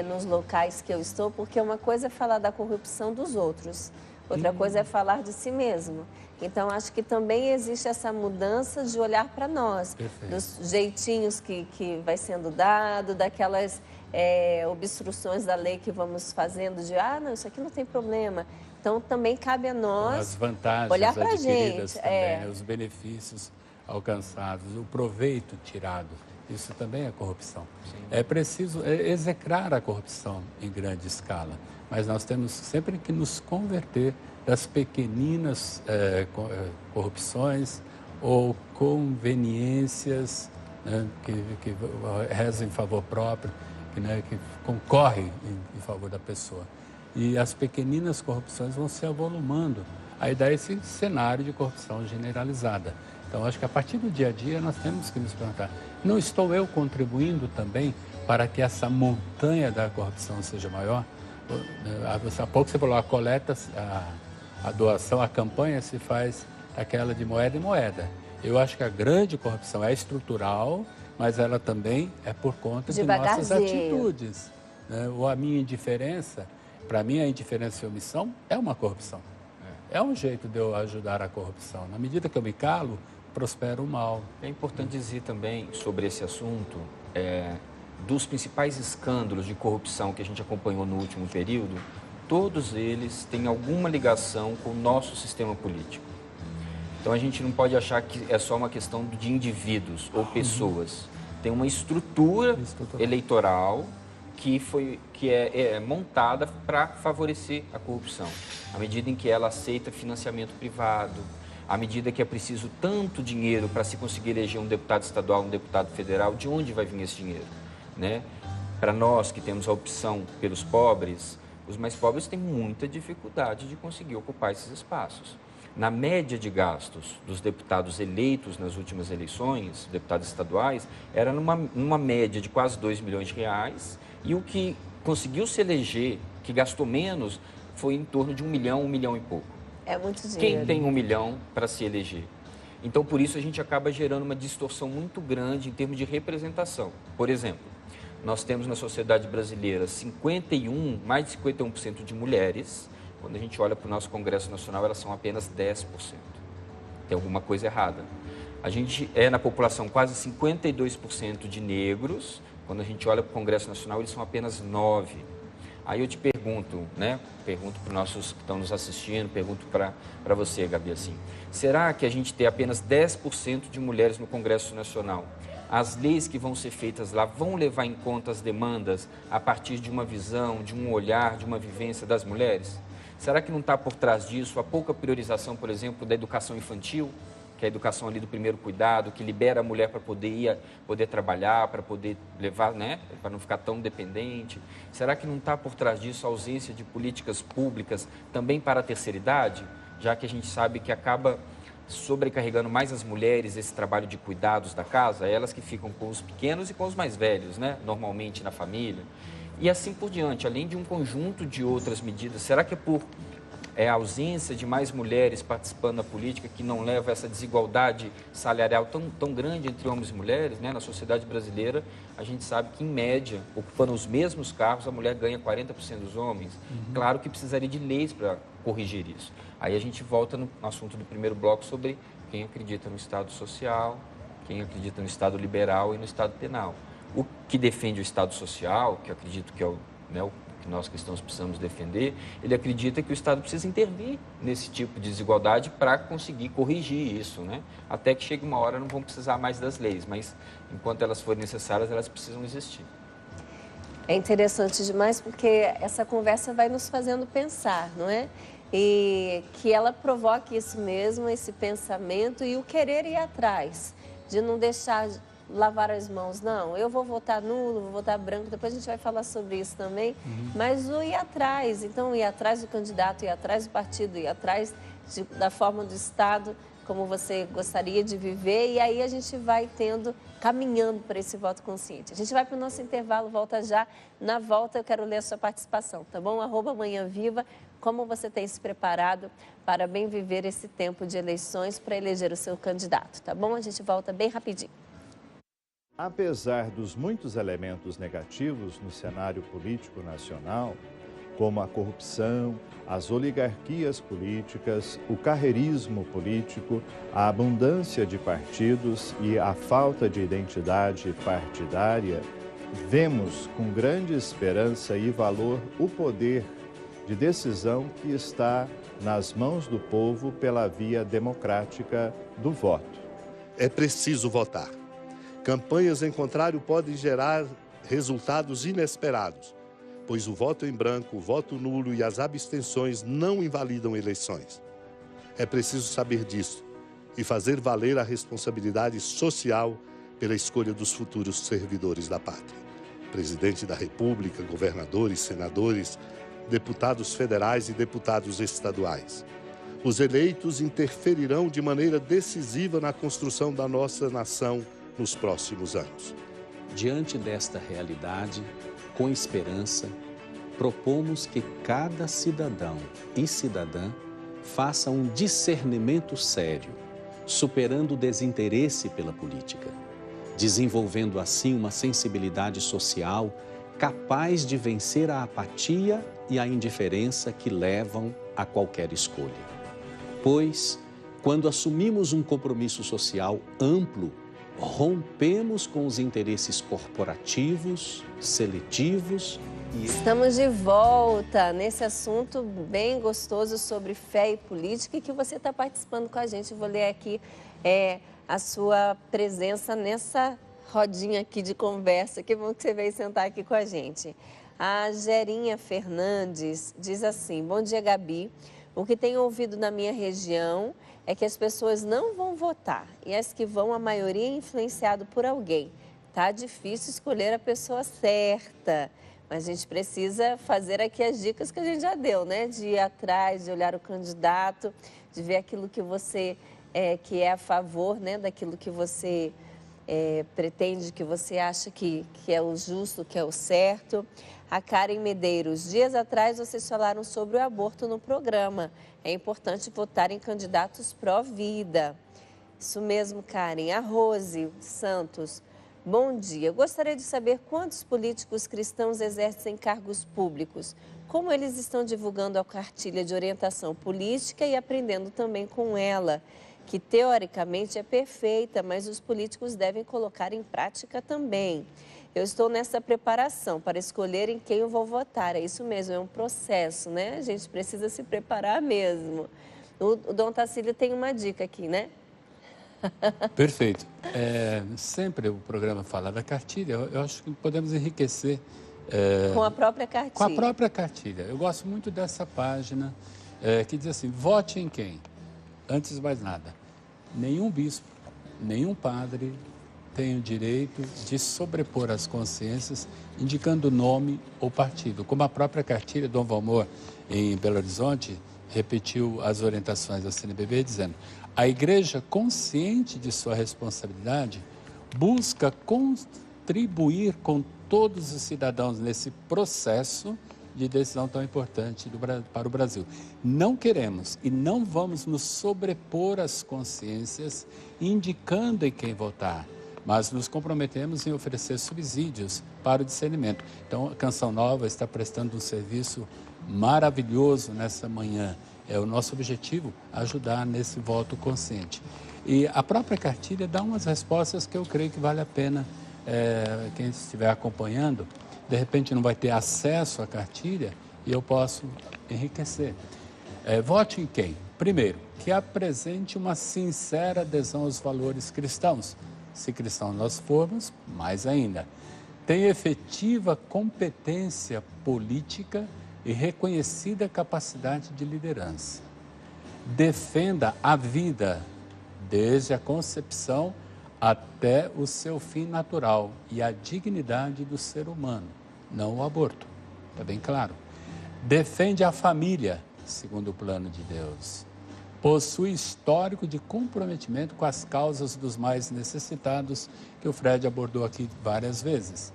S2: nos locais que eu estou, porque uma coisa é falar da corrupção dos outros, outra coisa é falar de si mesmo. Então, acho que também existe essa mudança de olhar para nós, dos jeitinhos que vai sendo dado, daquelas obstruções da lei que vamos fazendo de, não, isso aqui não tem problema. Então, também cabe a nós
S3: as vantagens
S2: olhar para a
S3: adquiridas
S2: gente.
S3: Também, os benefícios alcançados, o proveito tirado. Isso também é corrupção. É preciso execrar a corrupção em grande escala, mas nós temos sempre que nos converter das pequeninas corrupções ou conveniências, né, que rezam em favor próprio, que concorrem em favor da pessoa. E as pequeninas corrupções vão se avolumando. Aí dá esse cenário de corrupção generalizada. Então, acho que a partir do dia a dia nós temos que nos perguntar, não estou eu contribuindo também para que essa montanha da corrupção seja maior? Há pouco você falou, a coleta, a doação, a campanha se faz aquela de moeda em moeda. Eu acho que a grande corrupção é estrutural, mas ela também é por conta de nossas atitudes, né? Ou a minha indiferença, para mim a indiferença e omissão é uma corrupção. É um jeito de eu ajudar a corrupção. Na medida que eu me calo, prospera o mal.
S4: É importante dizer também sobre esse assunto, dos principais escândalos de corrupção que a gente acompanhou no último período, todos eles têm alguma ligação com o nosso sistema político. Então a gente não pode achar que é só uma questão de indivíduos ou pessoas. Tem uma estrutura eleitoral que é montada para favorecer a corrupção. À medida em que ela aceita financiamento privado, à medida que é preciso tanto dinheiro para se conseguir eleger um deputado estadual, um deputado federal, de onde vai vir esse dinheiro, né? Para nós que temos a opção pelos pobres, os mais pobres têm muita dificuldade de conseguir ocupar esses espaços. Na média de gastos dos deputados eleitos nas últimas eleições, deputados estaduais, era numa média de quase 2 milhões de reais, e o que conseguiu se eleger, que gastou menos, foi em torno de 1 milhão e pouco.
S2: É muito dinheiro.
S4: Quem tem 1 milhão para se eleger? Então, por isso, a gente acaba gerando uma distorção muito grande em termos de representação. Por exemplo, nós temos na sociedade brasileira mais de 51% de mulheres. Quando a gente olha para o nosso Congresso Nacional, elas são apenas 10%. Tem alguma coisa errada. A gente na população quase 52% de negros. Quando a gente olha para o Congresso Nacional, eles são apenas 9%. Aí eu te pergunto, né? Pergunto para os nossos que estão nos assistindo, pergunto para você, Gabi, assim. Será que a gente tem apenas 10% de mulheres no Congresso Nacional? As leis que vão ser feitas lá vão levar em conta as demandas a partir de uma visão, de um olhar, de uma vivência das mulheres? Será que não está por trás disso a pouca priorização, por exemplo, da educação infantil, que é a educação ali do primeiro cuidado, que libera a mulher para poder trabalhar, para poder levar, né, para não ficar tão dependente? Será que não está por trás disso a ausência de políticas públicas também para a terceira idade, já que a gente sabe que acaba sobrecarregando mais as mulheres esse trabalho de cuidados da casa, elas que ficam com os pequenos e com os mais velhos, né, normalmente na família? E assim por diante, além de um conjunto de outras medidas. Será que é por a ausência de mais mulheres participando da política que não leva a essa desigualdade salarial tão grande entre homens e mulheres, né? Na sociedade brasileira, a gente sabe que, em média, ocupando os mesmos cargos, a mulher ganha 40% dos homens. Claro que precisaria de leis para corrigir isso. Aí a gente volta no assunto do primeiro bloco sobre quem acredita no Estado social, quem acredita no Estado liberal e no Estado penal. O que defende o Estado social, que eu acredito que é o que nós cristãos precisamos defender, ele acredita que o Estado precisa intervir nesse tipo de desigualdade para conseguir corrigir isso, né? Até que chegue uma hora não vão precisar mais das leis, mas enquanto elas forem necessárias, elas precisam existir.
S2: É interessante demais porque essa conversa vai nos fazendo pensar, não é? E que ela provoque isso mesmo, esse pensamento e o querer ir atrás, de não deixar lavar as mãos, não, eu vou votar nulo, vou votar branco, depois a gente vai falar sobre isso também, mas o ir atrás, então ir atrás do candidato, ir atrás do partido, ir atrás da forma do Estado, como você gostaria de viver, e aí a gente vai caminhando para esse voto consciente. A gente vai para o nosso intervalo, volta já. Na volta eu quero ler a sua participação, tá bom? @manhãviva, como você tem se preparado para bem viver esse tempo de eleições para eleger o seu candidato, tá bom? A gente volta bem rapidinho.
S10: Apesar dos muitos elementos negativos no cenário político nacional, como a corrupção, as oligarquias políticas, o carreirismo político, a abundância de partidos e a falta de identidade partidária, vemos com grande esperança e valor o poder de decisão que está nas mãos do povo pela via democrática do voto.
S7: É preciso votar. Campanhas em contrário podem gerar resultados inesperados, pois o voto em branco, o voto nulo e as abstenções não invalidam eleições. É preciso saber disso e fazer valer a responsabilidade social pela escolha dos futuros servidores da pátria. Presidente da República, governadores, senadores, deputados federais e deputados estaduais. Os eleitos interferirão de maneira decisiva na construção da nossa nação nos próximos anos.
S11: Diante desta realidade, com esperança, propomos que cada cidadão e cidadã faça um discernimento sério, superando o desinteresse pela política, desenvolvendo assim uma sensibilidade social capaz de vencer a apatia e a indiferença que levam a qualquer escolha. Pois, quando assumimos um compromisso social amplo, rompemos com os interesses corporativos, seletivos e...
S2: Estamos de volta nesse assunto bem gostoso sobre fé e política e que você está participando com a gente. Eu vou ler aqui a sua presença nessa rodinha aqui de conversa. Que bom que você veio sentar aqui com a gente. A Gerinha Fernandes diz assim: bom dia, Gabi. O que tenho ouvido na minha região é que as pessoas não vão votar e as que vão, a maioria é influenciado por alguém. Tá difícil escolher a pessoa certa, mas a gente precisa fazer aqui as dicas que a gente já deu, né? De ir atrás, de olhar o candidato, de ver aquilo que você que é a favor, né? Daquilo que você pretende, que você acha que é o justo, que é o certo. A Karen Medeiros, dias atrás vocês falaram sobre o aborto no programa. É importante votar em candidatos pró-vida. Isso mesmo, Karen. A Rose Santos, bom dia. Eu gostaria de saber quantos políticos cristãos exercem cargos públicos. Como eles estão divulgando a cartilha de orientação política e aprendendo também com ela, que teoricamente é perfeita, mas os políticos devem colocar em prática também. Eu estou nessa preparação para escolher em quem eu vou votar. É isso mesmo, é um processo, né? A gente precisa se preparar mesmo. O Dom Tacílio tem uma dica aqui, né?
S3: Perfeito. Sempre o programa fala da cartilha. Eu acho que podemos enriquecer...
S2: com a própria cartilha.
S3: Com a própria cartilha. Eu gosto muito dessa página que diz assim, vote em quem? Antes de mais nada, nenhum bispo, nenhum padre tem o direito de sobrepor as consciências indicando nome ou partido. Como a própria cartilha, Dom Valmor, em Belo Horizonte, repetiu as orientações da CNBB, dizendo: a Igreja, consciente de sua responsabilidade, busca contribuir com todos os cidadãos nesse processo de decisão tão importante para o Brasil. Não queremos e não vamos nos sobrepor às consciências indicando em quem votar, mas nos comprometemos em oferecer subsídios para o discernimento. Então, a Canção Nova está prestando um serviço maravilhoso nessa manhã. É o nosso objetivo, ajudar nesse voto consciente. E a própria cartilha dá umas respostas que eu creio que vale a pena quem estiver acompanhando, de repente não vai ter acesso à cartilha e eu posso enriquecer. Vote em quem? Primeiro, que apresente uma sincera adesão aos valores cristãos. Se cristãos nós formos, mais ainda. Tenha efetiva competência política e reconhecida capacidade de liderança. Defenda a vida, desde a concepção até o seu fim natural e a dignidade do ser humano, não o aborto, está bem claro. Defende a família, segundo o plano de Deus. Possui histórico de comprometimento com as causas dos mais necessitados, que o Fred abordou aqui várias vezes.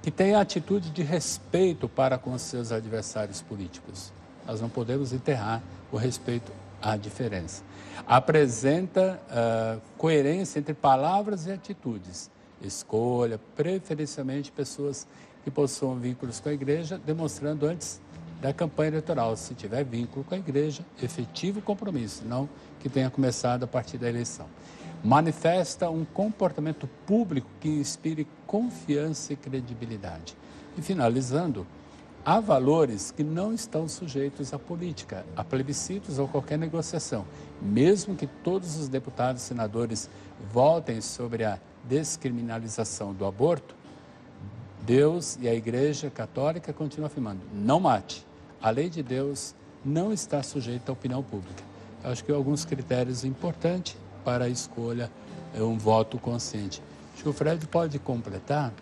S3: Que tem a atitude de respeito para com os seus adversários políticos. Nós não podemos enterrar o respeito à diferença. Apresenta coerência entre palavras e atitudes. Escolha, preferencialmente, pessoas que possuam vínculos com a igreja, demonstrando antes da campanha eleitoral, se tiver vínculo com a igreja, efetivo compromisso, não que tenha começado a partir da eleição. Manifesta um comportamento público que inspire confiança e credibilidade. E finalizando, há valores que não estão sujeitos à política, a plebiscitos ou qualquer negociação. Mesmo que todos os deputados e senadores votem sobre a descriminalização do aborto, Deus e a Igreja Católica continuam afirmando, não mate. A lei de Deus não está sujeita à opinião pública. Eu acho que alguns critérios importantes para a escolha é um voto consciente. Acho que o Fred pode completar,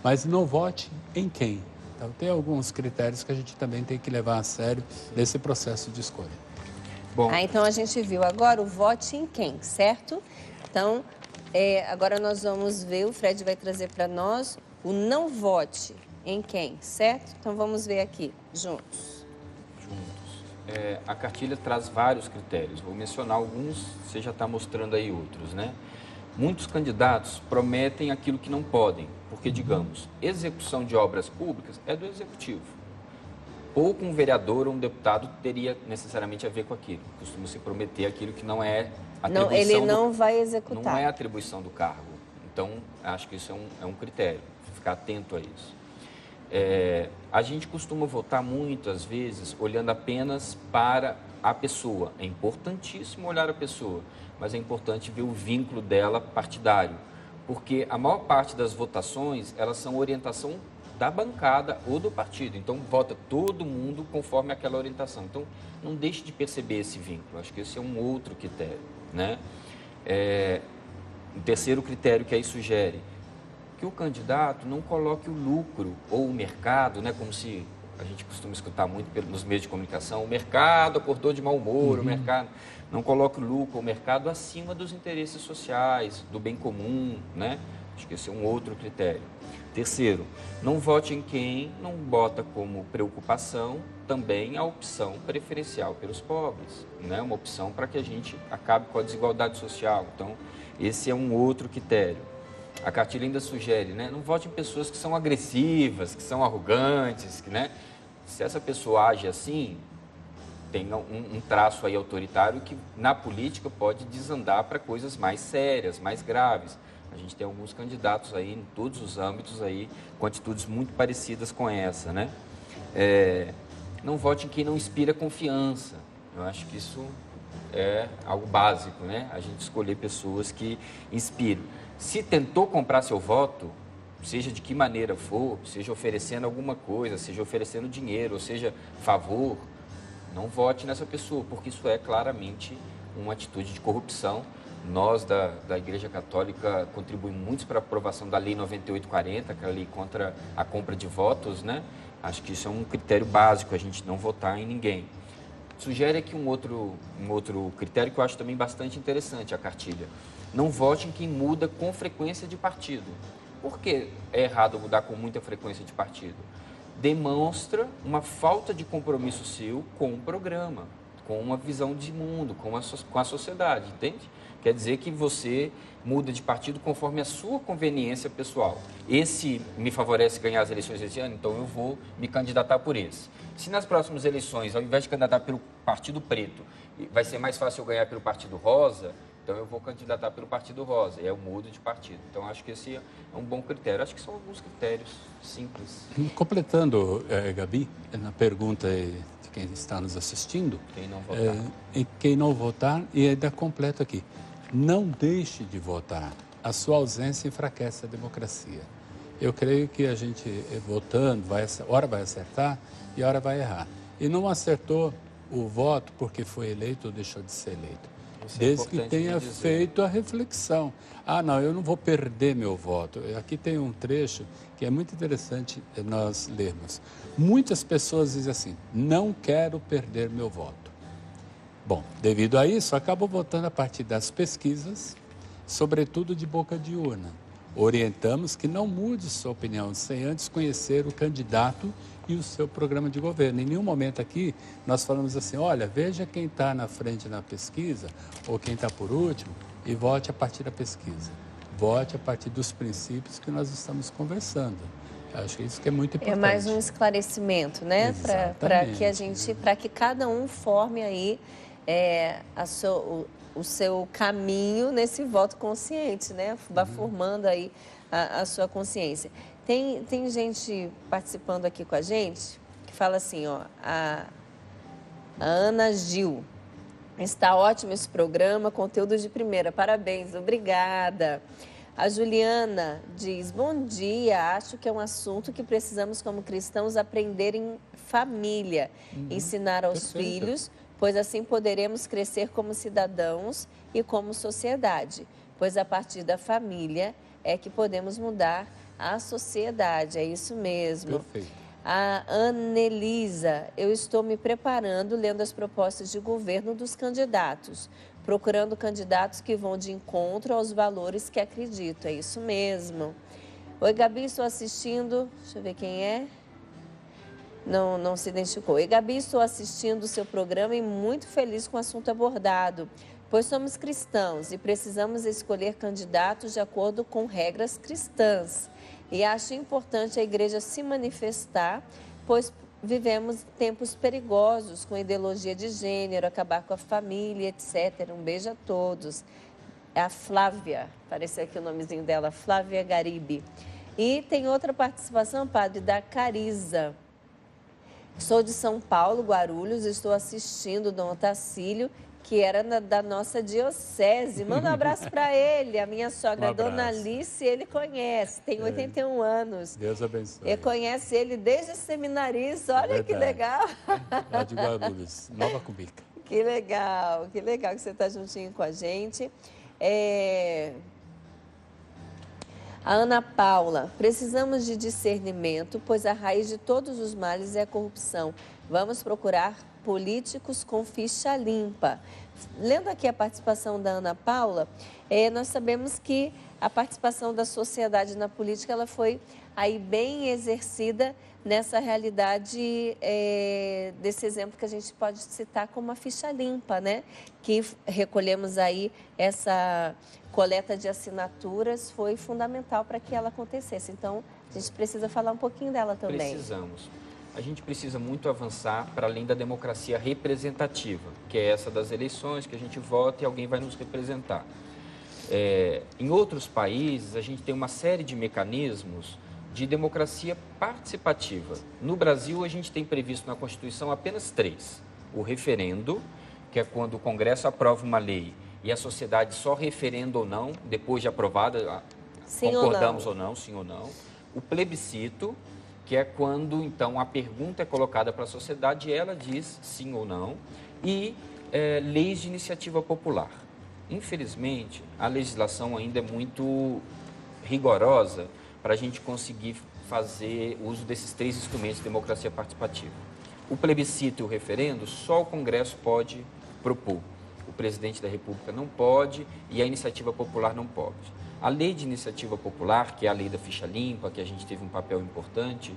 S3: mas não vote em quem. Então, tem alguns critérios que a gente também tem que levar a sério nesse processo de escolha.
S2: Bom. Então, a gente viu agora o vote em quem, certo? Então, agora nós vamos ver, o Fred vai trazer para nós o não vote em quem, certo? Então, vamos ver aqui, juntos.
S4: A cartilha traz vários critérios. Vou mencionar alguns, você já está mostrando aí outros, né? Muitos candidatos prometem aquilo que não podem, porque, digamos, execução de obras públicas é do executivo. Pouco um vereador ou um deputado teria necessariamente a ver com aquilo. Costuma-se prometer aquilo que não é atribuição.
S2: Não, ele não vai executar.
S4: Não é atribuição do cargo. Então, acho que isso é um critério, ficar atento a isso. A gente costuma votar muitas vezes olhando apenas para a pessoa. É importantíssimo olhar a pessoa, mas é importante ver o vínculo dela partidário, porque a maior parte das votações, elas são orientação da bancada ou do partido. Então, vota todo mundo conforme aquela orientação. Então, não deixe de perceber esse vínculo. Acho que esse é um outro critério, né? Um terceiro critério que aí sugere que o candidato não coloque o lucro ou o mercado, né, como se a gente costuma escutar muito nos meios de comunicação, o mercado acordou de mau humor, o mercado não coloque o lucro ou o mercado acima dos interesses sociais, do bem comum, né? Acho que esse é um outro critério. Terceiro, não vote em quem não bota como preocupação também a opção preferencial pelos pobres, né? Uma opção para que a gente acabe com a desigualdade social. Então, esse é um outro critério. A cartilha ainda sugere, né? Não vote em pessoas que são agressivas, que são arrogantes, que, né? Se essa pessoa age assim, tem um traço aí autoritário que na política pode desandar para coisas mais sérias, mais graves. A gente tem alguns candidatos aí em todos os âmbitos aí com atitudes muito parecidas com essa, né? Não vote em quem não inspira confiança. Eu acho que isso é algo básico, né? A gente escolher pessoas que inspiram. Se tentou comprar seu voto, seja de que maneira for, seja oferecendo alguma coisa, seja oferecendo dinheiro, ou seja, favor, não vote nessa pessoa, porque isso é claramente uma atitude de corrupção. Nós, da Igreja Católica, contribuímos muito para a aprovação da Lei 9840, que é a lei contra a compra de votos, né? Acho que isso é um critério básico, a gente não votar em ninguém. Sugere aqui um outro critério que eu acho também bastante interessante, a cartilha. Não vote em quem muda com frequência de partido. Por que é errado mudar com muita frequência de partido? Demonstra uma falta de compromisso seu com o programa, com uma visão de mundo, com a sociedade, entende? Quer dizer que você muda de partido conforme a sua conveniência pessoal. Esse me favorece ganhar as eleições esse ano, então eu vou me candidatar por esse. Se nas próximas eleições, ao invés de candidatar pelo Partido Preto, vai ser mais fácil eu ganhar pelo Partido Rosa, então eu vou candidatar pelo Partido Rosa, e aí eu mudo de partido. Então acho que esse é um bom critério. Acho que são alguns critérios simples.
S3: Completando, Gabi, na pergunta de quem está nos assistindo,
S4: quem não votar.
S3: Quem não votar, e ainda completo aqui, não deixe de votar. A sua ausência enfraquece a democracia. Eu creio que a gente votando, hora vai acertar e hora vai errar. E não acertou o voto porque foi eleito ou deixou de ser eleito. Desde que tenha feito a reflexão. Não, eu não vou perder meu voto. Aqui tem um trecho que é muito interessante nós lermos. Muitas pessoas dizem assim, não quero perder meu voto. Bom, devido a isso, acabam votando a partir das pesquisas, sobretudo de boca de urna. Orientamos que não mude sua opinião sem antes conhecer o candidato e o seu programa de governo. Em nenhum momento aqui nós falamos assim, olha, veja quem está na frente na pesquisa ou quem está por último e vote a partir da pesquisa. Vote a partir dos princípios que nós estamos conversando. Acho que isso que é muito importante.
S2: É mais um esclarecimento, né? Para que cada um forme aí o seu caminho nesse voto consciente, né? Vá formando aí a sua consciência. Tem gente participando aqui com a gente que fala assim, ó, a Ana Gil, está ótimo esse programa, conteúdo de primeira, parabéns, obrigada. A Juliana diz, bom dia, acho que é um assunto que precisamos como cristãos aprender em família, ensinar aos filhos, pois assim poderemos crescer como cidadãos e como sociedade, pois a partir da família é que podemos mudar a sociedade, é isso mesmo.
S3: Perfeito.
S2: A Anelisa, eu estou me preparando, lendo as propostas de governo dos candidatos, procurando candidatos que vão de encontro aos valores que acredito, é isso mesmo. Oi, Gabi, estou assistindo, deixa eu ver quem é. Não se identificou. Oi, Gabi, estou assistindo o seu programa e muito feliz com o assunto abordado, pois somos cristãos e precisamos escolher candidatos de acordo com regras cristãs. E acho importante a igreja se manifestar, pois vivemos tempos perigosos com ideologia de gênero, acabar com a família, etc. Um beijo a todos. É a Flávia, apareceu aqui o nomezinho dela, Flávia Garibe. E tem outra participação, padre, da Cariza. Sou de São Paulo, Guarulhos, estou assistindo Dom Otacílio, que era da nossa diocese. Manda um abraço para ele. A minha sogra, Dona Alice, ele conhece, tem 81 anos.
S3: Deus abençoe.
S2: Ele conhece ele desde seminarista, olha que legal.
S3: Lá de Guarulhos, Nova Cumbica.
S2: Que legal que você está juntinho com a gente. A Ana Paula, precisamos de discernimento, pois a raiz de todos os males é a corrupção. Vamos procurar políticos com ficha limpa. Lendo aqui a participação da Ana Paula, nós sabemos que a participação da sociedade na política ela foi aí bem exercida nessa realidade desse exemplo que a gente pode citar como a ficha limpa, né? Que recolhemos aí essa coleta de assinaturas foi fundamental para que ela acontecesse. Então, a gente precisa falar um pouquinho dela também.
S4: Precisamos. A gente precisa muito avançar para além da democracia representativa, que é essa das eleições, que a gente vota e alguém vai nos representar. Em outros países, a gente tem uma série de mecanismos de democracia participativa. No Brasil, a gente tem previsto na Constituição apenas 3. O referendo, que é quando o Congresso aprova uma lei e a sociedade só referenda ou não, depois de aprovada,
S2: sim
S4: concordamos ou não, sim ou não. O plebiscito, que é quando, então, a pergunta é colocada para a sociedade e ela diz sim ou não, e leis de iniciativa popular. Infelizmente, a legislação ainda é muito rigorosa para a gente conseguir fazer uso desses 3 instrumentos de democracia participativa. O plebiscito e o referendo, só o Congresso pode propor. O presidente da República não pode e a iniciativa popular não pode. A lei de iniciativa popular, que é a lei da ficha limpa, que a gente teve um papel importante,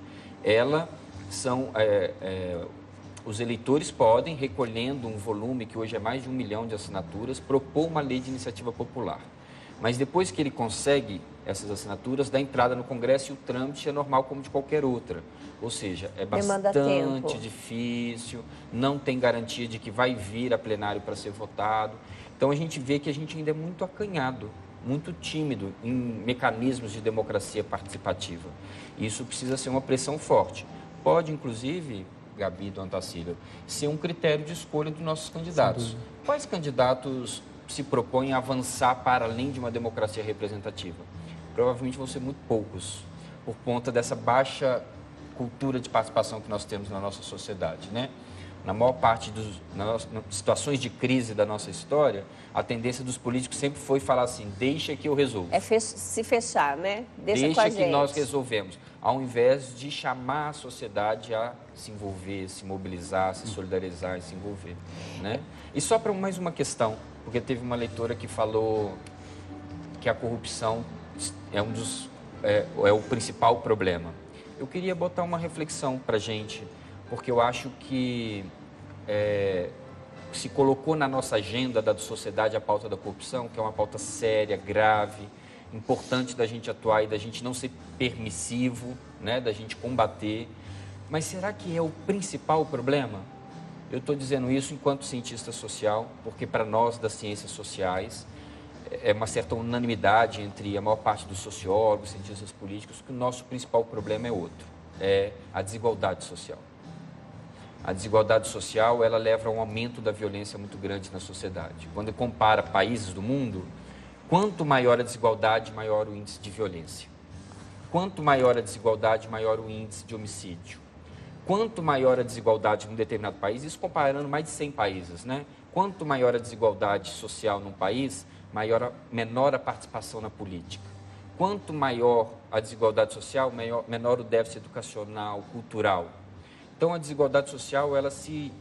S4: os eleitores podem, recolhendo um volume que hoje é mais de 1 milhão de assinaturas, propor uma lei de iniciativa popular. Mas depois que ele consegue essas assinaturas, dá entrada no Congresso e o trâmite é normal como de qualquer outra. Ou seja, é bastante difícil, não tem garantia de que vai vir a plenário para ser votado. Então a gente vê que a gente ainda é muito acanhado, muito tímido em mecanismos de democracia participativa. Isso precisa ser uma pressão forte. Pode, inclusive, Gabi e Dom Otacílio, ser um critério de escolha dos nossos candidatos. Quais candidatos se propõem a avançar para além de uma democracia representativa? Provavelmente vão ser muito poucos, por conta dessa baixa cultura de participação que nós temos na nossa sociedade, né? Na maior parte nas situações de crise da nossa história, a tendência dos políticos sempre foi falar assim, deixa que eu resolvo.
S2: Se fechar, né? Deixa com a gente.
S4: Deixa que nós resolvemos, ao invés de chamar a sociedade a se envolver, se mobilizar, se solidarizar e se envolver, né? E só para mais uma questão, porque teve uma leitora que falou que a corrupção é o principal problema. Eu queria botar uma reflexão para a gente, porque eu acho que se colocou na nossa agenda da sociedade a pauta da corrupção, que é uma pauta séria, grave, importante da gente atuar e da gente não ser permissivo, né, da gente combater. Mas será que é o principal problema? Eu estou dizendo isso enquanto cientista social, porque para nós das ciências sociais é uma certa unanimidade entre a maior parte dos sociólogos, cientistas políticos, que o nosso principal problema é outro, é a desigualdade social. A desigualdade social, ela leva a um aumento da violência muito grande na sociedade. Quando compara países do mundo, Quanto maior a desigualdade, maior o índice de violência. Quanto maior a desigualdade, maior o índice de homicídio. Quanto maior a desigualdade em um determinado país, isso comparando mais de 100 países, né? Quanto maior a desigualdade social num país, menor a participação na política. Quanto maior a desigualdade social, menor o déficit educacional, cultural. Então, a desigualdade social, ela se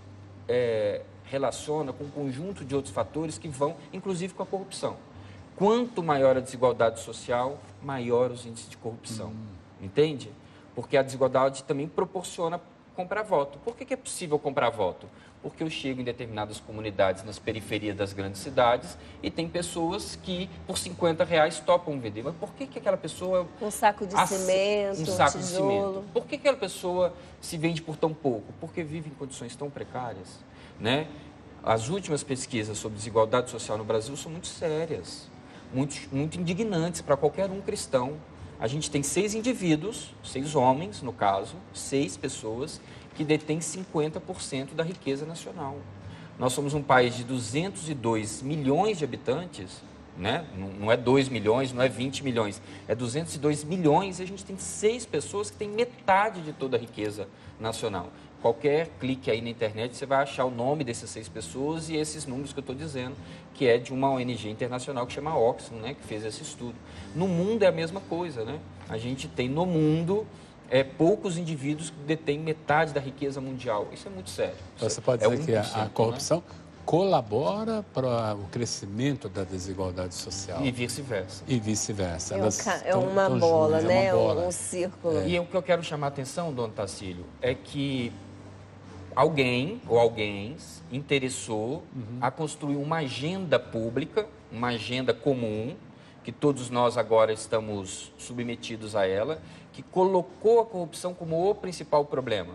S4: relaciona com um conjunto de outros fatores que vão, inclusive, com a corrupção. Quanto maior a desigualdade social, maior os índices de corrupção. Entende? Porque a desigualdade também proporciona comprar voto. Por que é possível comprar voto? Porque eu chego em determinadas comunidades, nas periferias das grandes cidades, e tem pessoas que, por R$50, topam vender. Mas por que aquela pessoa...
S2: Um saco de cimento,
S4: um saco
S2: tijolo.
S4: de cimento. Por que aquela pessoa se vende por tão pouco? Porque vive em condições tão precárias, né? As últimas pesquisas sobre desigualdade social no Brasil são muito sérias, muito indignantes para qualquer um cristão. A gente tem 6 indivíduos, 6 homens, no caso, 6 pessoas que detêm 50% da riqueza nacional. Nós somos um país de 202 milhões de habitantes, né? Não é 2 milhões, não é 20 milhões, é 202 milhões e a gente tem 6 pessoas que têm metade de toda a riqueza nacional. Qualquer clique aí na internet, você vai achar o nome dessas 6 pessoas e esses números que eu estou dizendo, que é de uma ONG internacional que chama Oxfam, né, que fez esse estudo. No mundo é a mesma coisa, né? A gente tem no mundo poucos indivíduos que detêm metade da riqueza mundial. Isso é muito sério.
S3: Você pode dizer que a corrupção, né, colabora para o crescimento da desigualdade social.
S4: E vice-versa.
S3: E vice-versa.
S2: É uma bola, né?
S3: É uma bola.
S2: Um círculo.
S4: E o que eu quero chamar a atenção, Dona Tacílio, é que alguém ou alguém interessou a construir uma agenda pública, uma agenda comum, que todos nós agora estamos submetidos a ela, que colocou a corrupção como o principal problema.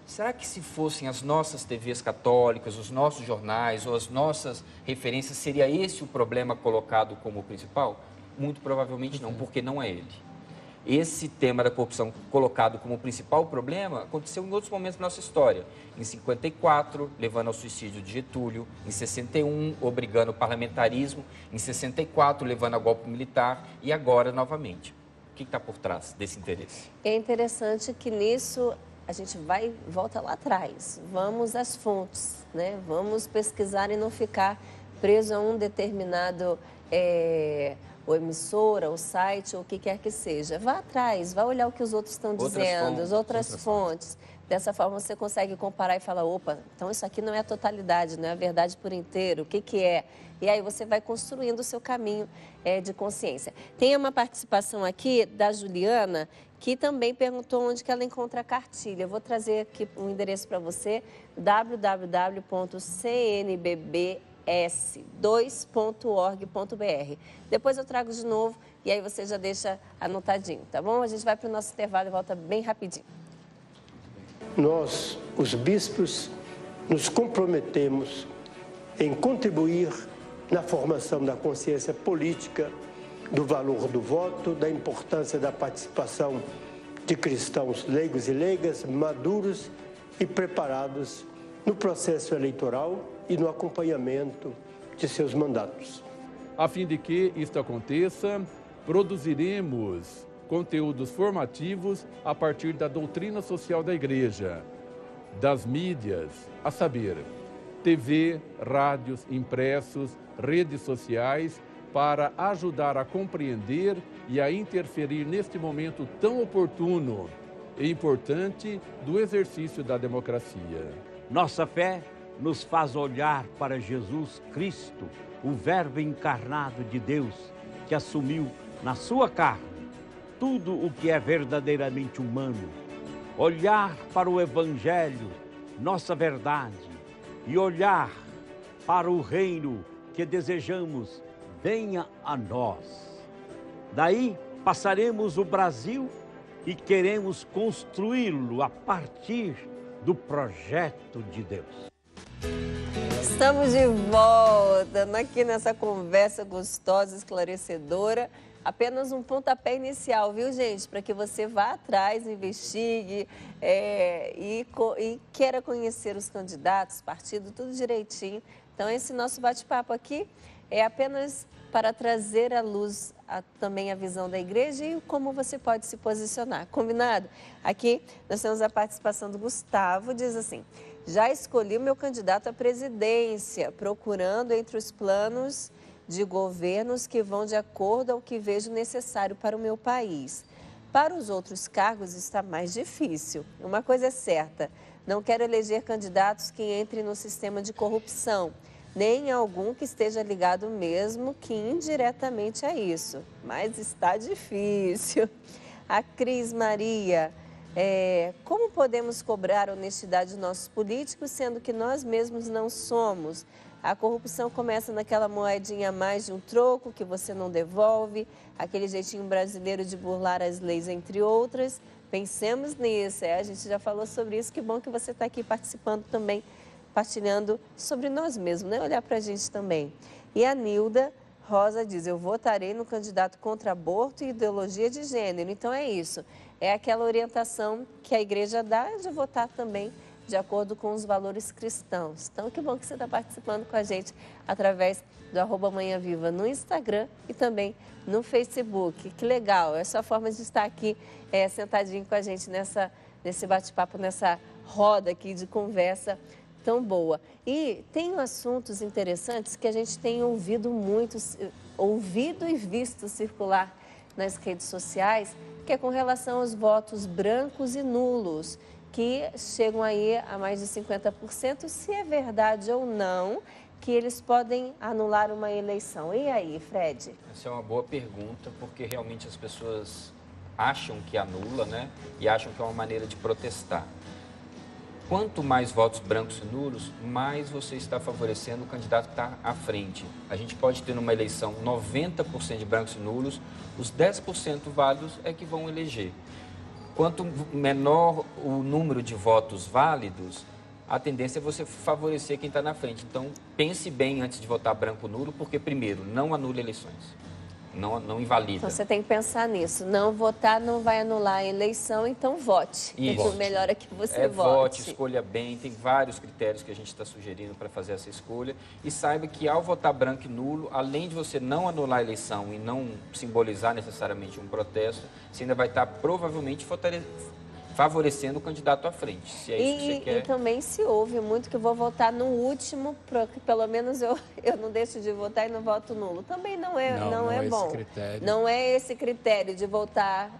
S4: Será que se fossem as nossas TVs católicas, os nossos jornais ou as nossas referências, seria esse o problema colocado como o principal? Muito provavelmente não, porque não é ele. Esse tema da corrupção colocado como o principal problema aconteceu em outros momentos da nossa história. Em 54, levando ao suicídio de Getúlio. Em 61, obrigando o parlamentarismo. Em 64, levando ao golpe militar. E agora, novamente. O que está por trás desse interesse?
S2: É interessante que nisso a gente volta lá atrás. Vamos às fontes, né? Vamos pesquisar e não ficar preso a um determinado... ou emissora, ou site, ou o que quer que seja. Vá atrás, vá olhar o que os outros estão dizendo, as outras fontes. Dessa forma você consegue comparar e falar, opa, então isso aqui não é a totalidade, não é a verdade por inteiro, o que é? E aí você vai construindo o seu caminho de consciência. Tem uma participação aqui da Juliana, que também perguntou onde que ela encontra a cartilha. Eu vou trazer aqui um endereço para você, www.cnbbs2.org.br. Depois eu trago de novo e aí você já deixa anotadinho, tá bom? A gente vai para o nosso intervalo e volta bem rapidinho.
S12: Nós, os bispos, nos comprometemos em contribuir na formação da consciência política, do valor do voto, da importância da participação de cristãos leigos e leigas, maduros e preparados no processo eleitoral e no acompanhamento de seus mandatos.
S13: A fim de que isto aconteça, produziremos conteúdos formativos a partir da doutrina social da Igreja, das mídias, a saber, TV, rádios, impressos, redes sociais, para ajudar a compreender e a interferir neste momento tão oportuno e importante do exercício da democracia.
S14: Nossa fé nos faz olhar para Jesus Cristo, o Verbo encarnado de Deus, que assumiu na sua carne tudo o que é verdadeiramente humano. Olhar para o Evangelho, nossa verdade, e olhar para o reino que desejamos venha a nós. Daí passaremos o Brasil e queremos construí-lo a partir do projeto de Deus.
S2: Estamos de volta aqui nessa conversa gostosa, esclarecedora. Apenas um pontapé inicial, viu, gente? Para que você vá atrás, investigue e queira conhecer os candidatos, partido, tudo direitinho. Então, esse nosso bate-papo aqui é apenas para trazer à luz também a visão da igreja e como você pode se posicionar. Combinado? Aqui nós temos a participação do Gustavo, diz assim: já escolhi o meu candidato à presidência, procurando entre os planos de governos que vão de acordo ao que vejo necessário para o meu país. Para os outros cargos está mais difícil. Uma coisa é certa, não quero eleger candidatos que entrem no sistema de corrupção, nem algum que esteja ligado mesmo que indiretamente a isso. Mas está difícil. A Cris Maria, como podemos cobrar honestidade dos nossos políticos, sendo que nós mesmos não somos? A corrupção começa naquela moedinha a mais de um troco que você não devolve, aquele jeitinho brasileiro de burlar as leis, entre outras. Pensemos nisso, a gente já falou sobre isso, que bom que você está aqui participando também, partilhando sobre nós mesmos, né? Olhar para a gente também. E a Nilda Rosa diz: eu votarei no candidato contra aborto e ideologia de gênero. Então é isso, é aquela orientação que a igreja dá de votar também de acordo com os valores cristãos. Então, que bom que você está participando com a gente através do @Manhã Viva no Instagram e também no Facebook. Que legal, essa forma de estar aqui sentadinho com a gente nesse bate-papo, nessa roda aqui de conversa tão boa. E tem assuntos interessantes que a gente tem ouvido e visto circular nas redes sociais, que é com relação aos votos brancos e nulos, que chegam aí a mais de 50%, se é verdade ou não que eles podem anular uma eleição. E aí, Fred?
S4: Essa é uma boa pergunta, porque realmente as pessoas acham que anula, né? E acham que é uma maneira de protestar. Quanto mais votos brancos e nulos, mais você está favorecendo o candidato que está à frente. A gente pode ter numa eleição 90% de brancos e nulos, os 10% válidos é que vão eleger. Quanto menor o número de votos válidos, a tendência é você favorecer quem está na frente. Então, pense bem antes de votar branco ou nulo, porque, primeiro, não anula eleições, não invalida.
S2: Então, você tem que pensar nisso. Não votar não vai anular a eleição, então vote.
S4: Isso.
S2: O melhor é que você
S4: vote, escolha bem. Tem vários critérios que a gente está sugerindo para fazer essa escolha. E saiba que, ao votar branco e nulo, além de você não anular a eleição e não simbolizar necessariamente um protesto, você ainda vai estar provavelmente favorecendo o candidato à frente, se é isso que você quer.
S2: E também se ouve muito que eu vou votar no último, porque pelo menos eu não deixo de votar e não voto nulo. Também não é bom. Não é esse critério de votar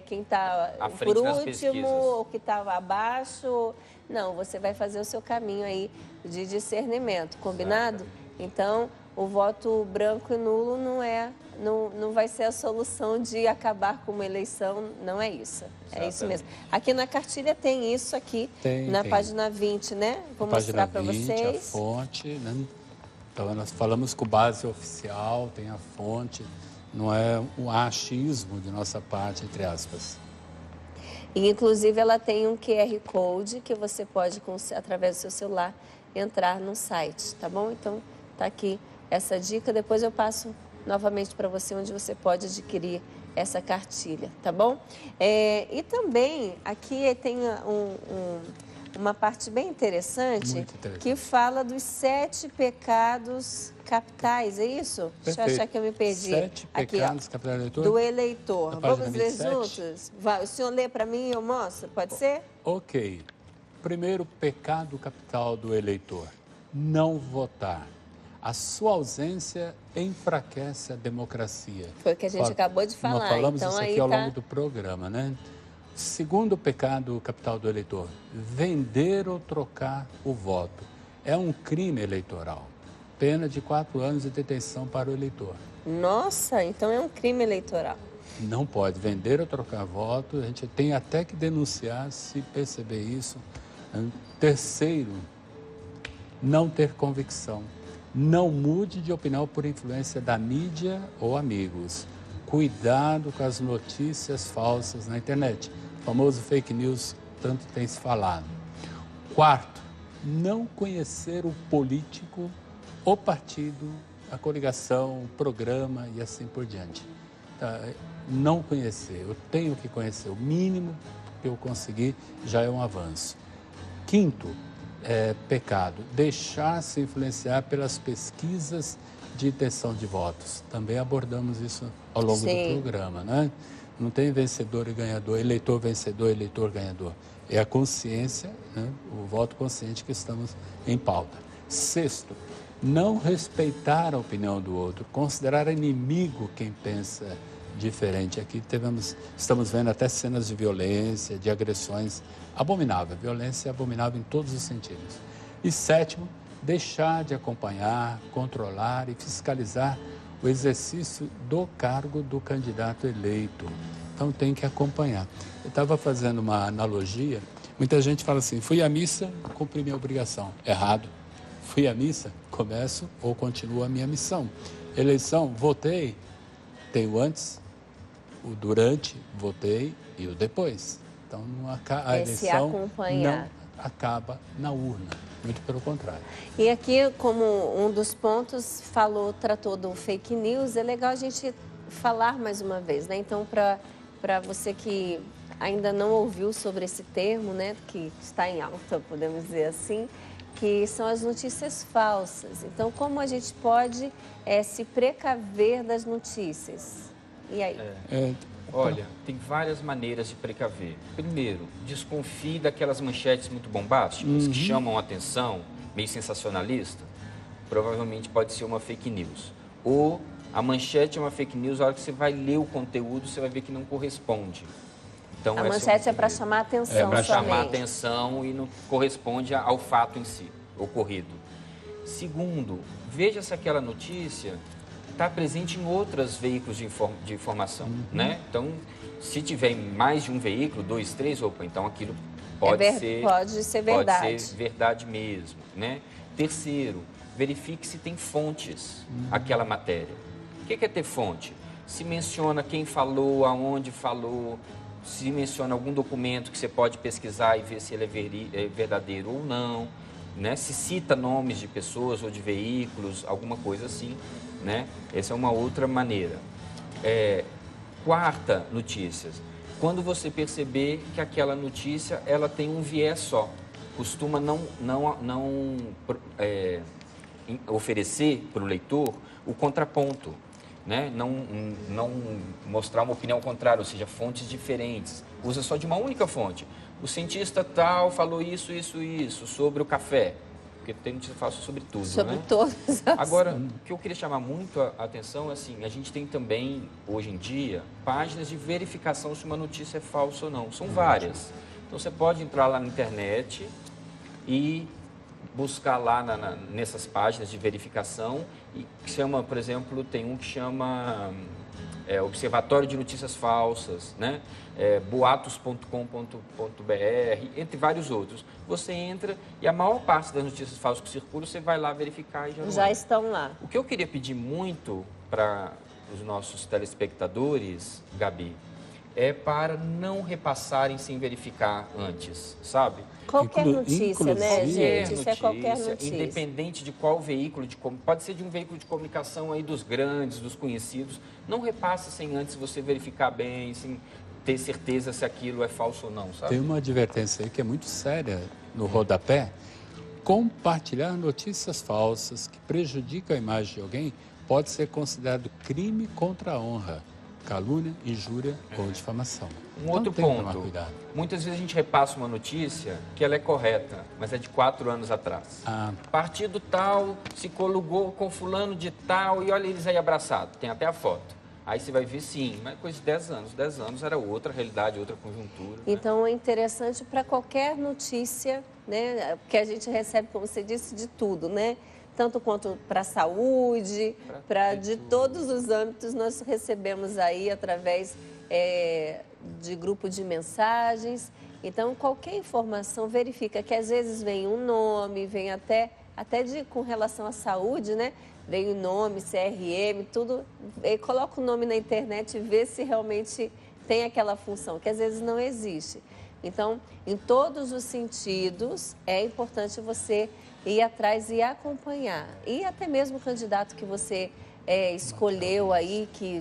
S2: quem está por último ou que estava abaixo. Não, você vai fazer o seu caminho aí de discernimento, combinado? Então, o voto branco e nulo não vai ser a solução de acabar com uma eleição, não é isso. É isso mesmo. Aqui na cartilha tem isso aqui, na página 20, né? Vou mostrar para vocês.
S3: A fonte, né? Então, nós falamos com base oficial, tem a fonte, não é um achismo de nossa parte, entre aspas.
S2: E, inclusive, ela tem um QR Code que você pode, através do seu celular, entrar no site, tá bom? Então, tá aqui essa dica, depois eu passo novamente para você onde você pode adquirir essa cartilha, tá bom? E também aqui tem uma parte bem interessante, que fala dos 7 pecados capitais, é isso?
S3: Perfeito.
S2: Deixa eu achar que eu me perdi.
S3: 7 pecados capitais do eleitor?
S2: Do eleitor. Vamos ler juntos? Vai, o senhor lê para mim e eu mostro, pode ser?
S3: Ok. Primeiro pecado capital do eleitor: não votar. A sua ausência enfraquece a democracia.
S2: Foi o que a gente acabou de falar.
S3: Nós falamos
S2: então,
S3: isso aqui ao longo do programa, né? Segundo pecado capital do eleitor: vender ou trocar o voto. É um crime eleitoral. Pena de 4 anos de detenção para o eleitor.
S2: Nossa, então é um crime eleitoral.
S3: Não pode vender ou trocar voto. A gente tem até que denunciar se perceber isso. Terceiro, não ter convicção. Não mude de opinião por influência da mídia ou amigos. Cuidado com as notícias falsas na internet. O famoso fake news, tanto tem se falado. Quarto, não conhecer o político, o partido, a coligação, o programa e assim por diante. Não conhecer, eu tenho que conhecer. O mínimo que eu conseguir já é um avanço. Quinto, pecado, deixar-se influenciar pelas pesquisas de intenção de votos. Também abordamos isso ao longo do programa, né? Não tem vencedor e ganhador, eleitor vencedor, eleitor ganhador. É a consciência, né? O voto consciente que estamos em pauta. Sexto, não respeitar a opinião do outro, considerar inimigo quem pensa diferente. Aqui estamos vendo até cenas de violência, de agressões abomináveis. Violência abominável em todos os sentidos. E sétimo, deixar de acompanhar, controlar e fiscalizar o exercício do cargo do candidato eleito. Então tem que acompanhar. Eu estava fazendo uma analogia, muita gente fala assim, fui à missa, cumpri minha obrigação. Errado. Fui à missa, começo ou continuo a minha missão. Eleição, votei, tem o antes, o durante, votei e o depois. Então a eleição não acaba na urna, muito pelo contrário.
S2: E aqui, como um dos pontos, tratou do fake news, é legal a gente falar mais uma vez, né? Então, para você que ainda não ouviu sobre esse termo, né, que está em alta, podemos dizer assim, que são as notícias falsas. Então, como a gente pode se precaver das notícias? E aí?
S4: Olha, tem várias maneiras de precaver. Primeiro, desconfie daquelas manchetes muito bombásticas, que chamam a atenção, meio sensacionalista. Provavelmente pode ser uma fake news. Ou a manchete é uma fake news, a hora que você vai ler o conteúdo, você vai ver que não corresponde. Então,
S2: a manchete é para chamar a atenção.
S4: É para chamar a atenção e não corresponde ao fato em si, ocorrido. Segundo, veja se aquela notícia está presente em outros veículos de informação, né? Então, se tiver mais de um veículo, 2, 3, então aquilo pode ser verdade. Pode ser verdade mesmo, né? Terceiro, verifique se tem fontes aquela matéria. O que é ter fonte? Se menciona quem falou, aonde falou, se menciona algum documento que você pode pesquisar e ver se ele é verdadeiro ou não, né? Se cita nomes de pessoas ou de veículos, alguma coisa assim, né? Essa é uma outra maneira. Quarta, notícias. Quando você perceber que aquela notícia ela tem um viés só, costuma não oferecer para o leitor o contraponto, né? Não mostrar uma opinião contrária, ou seja, fontes diferentes. Usa só de uma única fonte. O cientista tal falou isso sobre o café. Porque tem notícia falsa sobre tudo,
S2: sobre
S4: né?
S2: todas.
S4: Agora, o que eu queria chamar muito a atenção é assim, a gente tem também, hoje em dia, páginas de verificação se uma notícia é falsa ou não. São várias. Então, você pode entrar lá na internet e buscar lá nessas páginas de verificação, e que chama, por exemplo, tem um que chama Observatório de Notícias Falsas, né? Boatos.com.br, entre vários outros. Você entra e a maior parte das notícias falsas que circulam, você vai lá verificar e
S2: já estão lá.
S4: O que eu queria pedir muito para os nossos telespectadores, Gabi, é para não repassarem sem verificar antes, sabe?
S2: Qualquer notícia, né, gente? Isso é qualquer notícia.
S4: Independente de qual veículo, pode ser de um veículo de comunicação aí dos grandes, dos conhecidos. Não repasse sem antes você verificar bem, sem ter certeza se aquilo é falso ou não, sabe?
S3: Tem uma advertência aí que é muito séria no rodapé. Compartilhar notícias falsas que prejudicam a imagem de alguém pode ser considerado crime contra a honra, calúnia, injúria ou difamação.
S4: Um outro ponto, muitas vezes a gente repassa uma notícia que ela é correta, mas é de 4 anos atrás. Partido tal se colugou com fulano de tal e olha eles aí abraçados, tem até a foto. Aí você vai ver sim, mas coisa de 10 anos. 10 anos era outra realidade, outra conjuntura.
S2: Então é interessante para qualquer notícia, né? Porque a gente recebe, como você disse, de tudo, né? Tanto quanto para a saúde, de todos os âmbitos, nós recebemos aí através de grupo de mensagens. Então, qualquer informação, verifica que às vezes vem um nome, vem até com relação à saúde, né? Vem o nome, CRM, tudo. E coloca o nome na internet e vê se realmente tem aquela função, que às vezes não existe. Então, em todos os sentidos, é importante você ir atrás e acompanhar. E até mesmo o candidato que você escolheu aí, que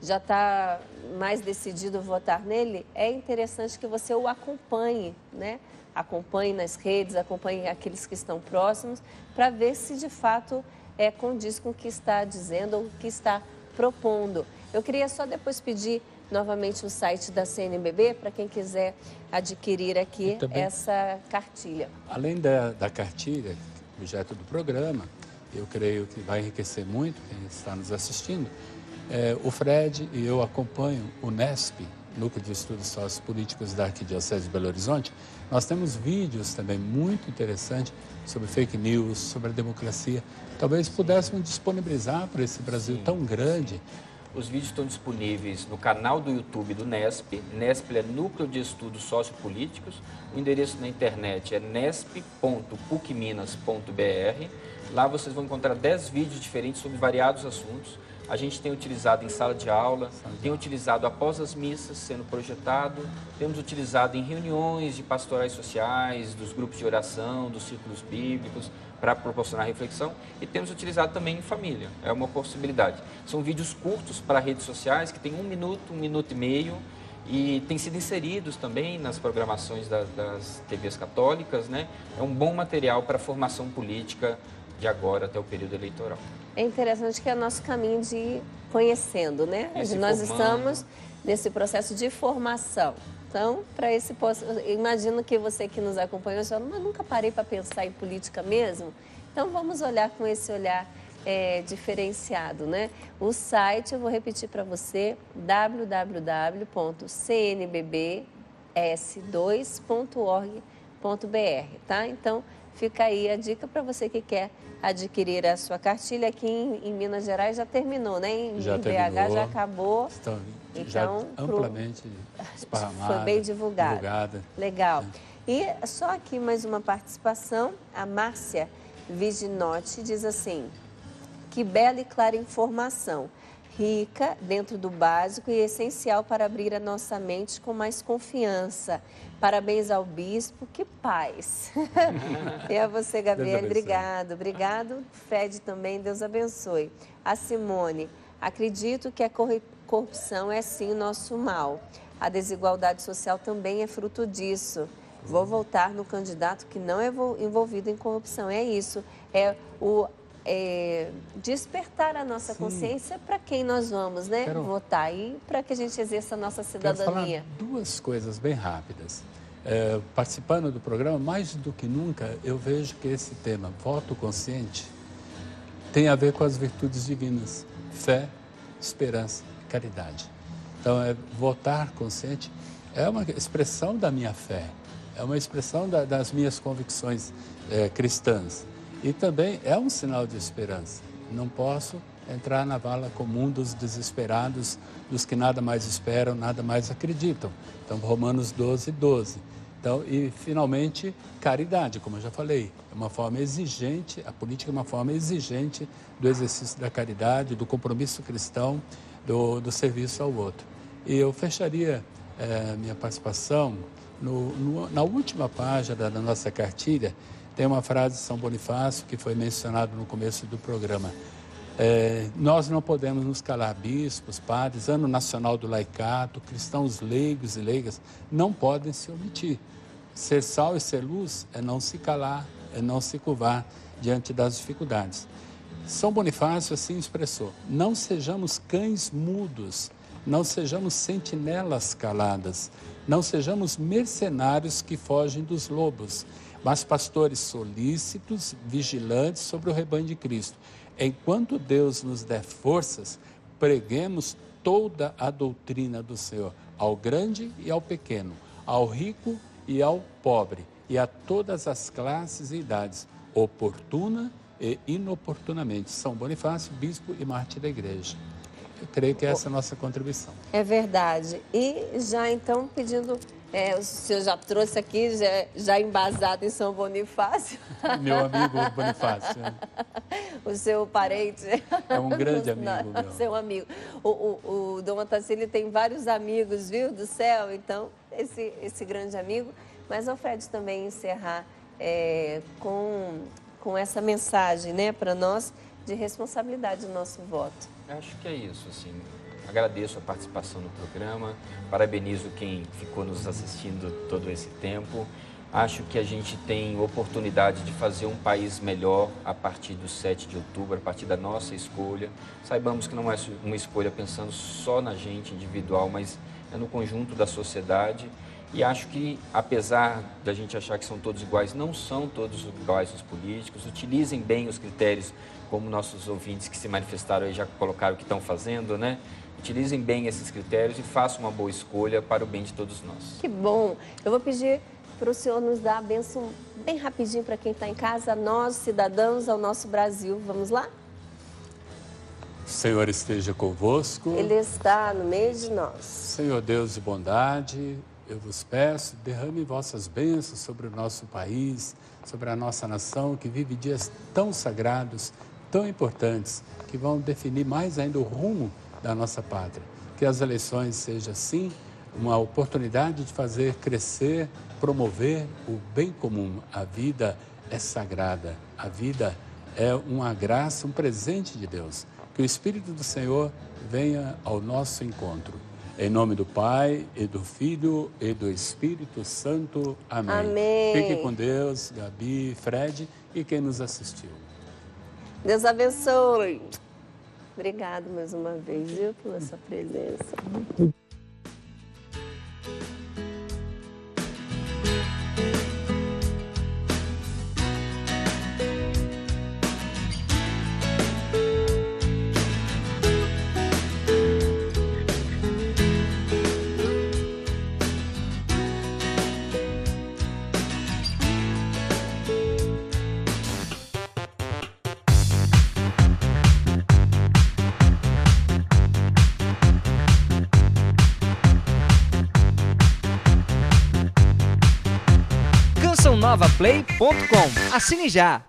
S2: já está mais decidido a votar nele, é interessante que você o acompanhe, né? Acompanhe nas redes, acompanhe aqueles que estão próximos, para ver se de fato condiz com o que está dizendo ou o que está propondo. Eu queria só depois pedir novamente o site da CNBB para quem quiser adquirir aqui essa cartilha.
S3: Além da cartilha, objeto do programa, eu creio que vai enriquecer muito quem está nos assistindo. O Fred e eu acompanho o NESP, Núcleo de Estudos Sociopolíticos da Arquidiocese de Belo Horizonte. Nós temos vídeos também muito interessantes sobre fake news, sobre a democracia. Talvez pudéssemos disponibilizar para esse Brasil tão grande.
S4: Os vídeos estão disponíveis no canal do YouTube do NESP. NESP é Núcleo de Estudos Sociopolíticos. O endereço na internet é nesp.pucminas.br. Lá vocês vão encontrar 10 vídeos diferentes sobre variados assuntos. A gente tem utilizado em sala de aula, tem utilizado após as missas sendo projetado, temos utilizado em reuniões de pastorais sociais, dos grupos de oração, dos círculos bíblicos, para proporcionar reflexão, e temos utilizado também em família, é uma possibilidade. São vídeos curtos para redes sociais, que tem 1 minuto e meio, e têm sido inseridos também nas programações das TVs católicas, né? É um bom material para a formação política de agora até o período eleitoral.
S2: É interessante que é o nosso caminho de ir conhecendo, né? Nós estamos nesse processo de formação. Então, para esse imagino que você que nos acompanhou, já mas nunca parei para pensar em política mesmo. Então, vamos olhar com esse olhar diferenciado, né? O site, eu vou repetir para você, www.cnbbs2.org.br, tá? Então, fica aí a dica para você que quer adquirir a sua cartilha. Aqui em Minas Gerais já terminou, né? Em BH já acabou.
S3: Então, já amplamente esparramada.
S2: Foi bem divulgada. Legal. E só aqui mais uma participação. A Márcia Viginotti diz assim: que bela e clara informação, rica dentro do básico e essencial para abrir a nossa mente com mais confiança. Parabéns ao bispo, que paz. E a você, Gabriele, obrigado. Fred também, Deus abençoe. A Simone, acredito que a corrupção é sim o nosso mal. A desigualdade social também é fruto disso. Vou votar no candidato que não é envolvido em corrupção. É isso, despertar a nossa consciência para quem nós vamos, né, votar, e para que a gente exerça a nossa cidadania.
S3: Quero falar 2 coisas bem rápidas. Participando do programa, mais do que nunca, eu vejo que esse tema, voto consciente, tem a ver com as virtudes divinas, fé, esperança e caridade. Então, votar consciente é uma expressão da minha fé, é uma expressão das minhas convicções cristãs. E também é um sinal de esperança. Não posso entrar na vala comum dos desesperados, dos que nada mais esperam, nada mais acreditam. Então, Romanos 12:12. Então, e, finalmente, caridade, como eu já falei, é uma forma exigente, a política é uma forma exigente do exercício da caridade, do compromisso cristão, do serviço ao outro. E eu fecharia minha participação na última página da nossa cartilha. Tem uma frase de São Bonifácio que foi mencionada no começo do programa. Nós não podemos nos calar, bispos, padres, Ano Nacional do Laicato, cristãos leigos e leigas, não podem se omitir. Ser sal e ser luz é não se calar, é não se curvar diante das dificuldades. São Bonifácio assim expressou: não sejamos cães mudos, não sejamos sentinelas caladas, não sejamos mercenários que fogem dos lobos, mas pastores solícitos, vigilantes sobre o rebanho de Cristo. Enquanto Deus nos der forças, preguemos toda a doutrina do Senhor, ao grande e ao pequeno, ao rico e ao pobre, e a todas as classes e idades, oportuna e inoportunamente. São Bonifácio, bispo e mártir da igreja. Eu creio que essa é a nossa contribuição.
S2: É verdade. E já então pedindo... o senhor já trouxe aqui, já embasado em São Bonifácio.
S3: Meu amigo Bonifácio.
S2: O seu parente.
S3: É um grande amigo meu.
S2: Seu amigo. O Dom Otacílio tem vários amigos, viu, do céu. Então, esse grande amigo. Mas o Fred também encerrar com essa mensagem, né, para nós, de responsabilidade do nosso voto.
S4: Eu acho que é isso, assim. Agradeço a participação no programa, parabenizo quem ficou nos assistindo todo esse tempo Acho que a gente tem oportunidade de fazer um país melhor a partir do 7 de outubro, a partir da nossa escolha. Saibamos que não é uma escolha pensando só na gente individual, mas é no conjunto da sociedade. E acho que, apesar da gente achar que são todos iguais, não são todos iguais os políticos. Utilizem bem os critérios, como nossos ouvintes que se manifestaram aí já colocaram o que estão fazendo, né? Utilizem bem esses critérios e façam uma boa escolha para o bem de todos nós.
S2: Que bom! Eu vou pedir para o senhor nos dar a bênção bem rapidinho para quem está em casa, nós, cidadãos, ao nosso Brasil. Vamos lá?
S3: O Senhor esteja convosco.
S2: Ele está no meio de nós.
S3: Senhor Deus de bondade, eu vos peço, derrame vossas bênçãos sobre o nosso país, sobre a nossa nação, que vive dias tão sagrados, tão importantes, que vão definir mais ainda o rumo da nossa pátria. Que as eleições sejam, sim, uma oportunidade de fazer crescer, promover o bem comum. A vida é sagrada, a vida é uma graça, um presente de Deus. Que o Espírito do Senhor venha ao nosso encontro. Em nome do Pai, e do Filho, e do Espírito Santo. Amém.
S2: Amém.
S3: Fique com Deus, Gabi, Fred e quem nos assistiu.
S2: Deus abençoe. Obrigado mais uma vez, viu, pela sua presença.
S1: CançãoNovaPlay.com. Assine já!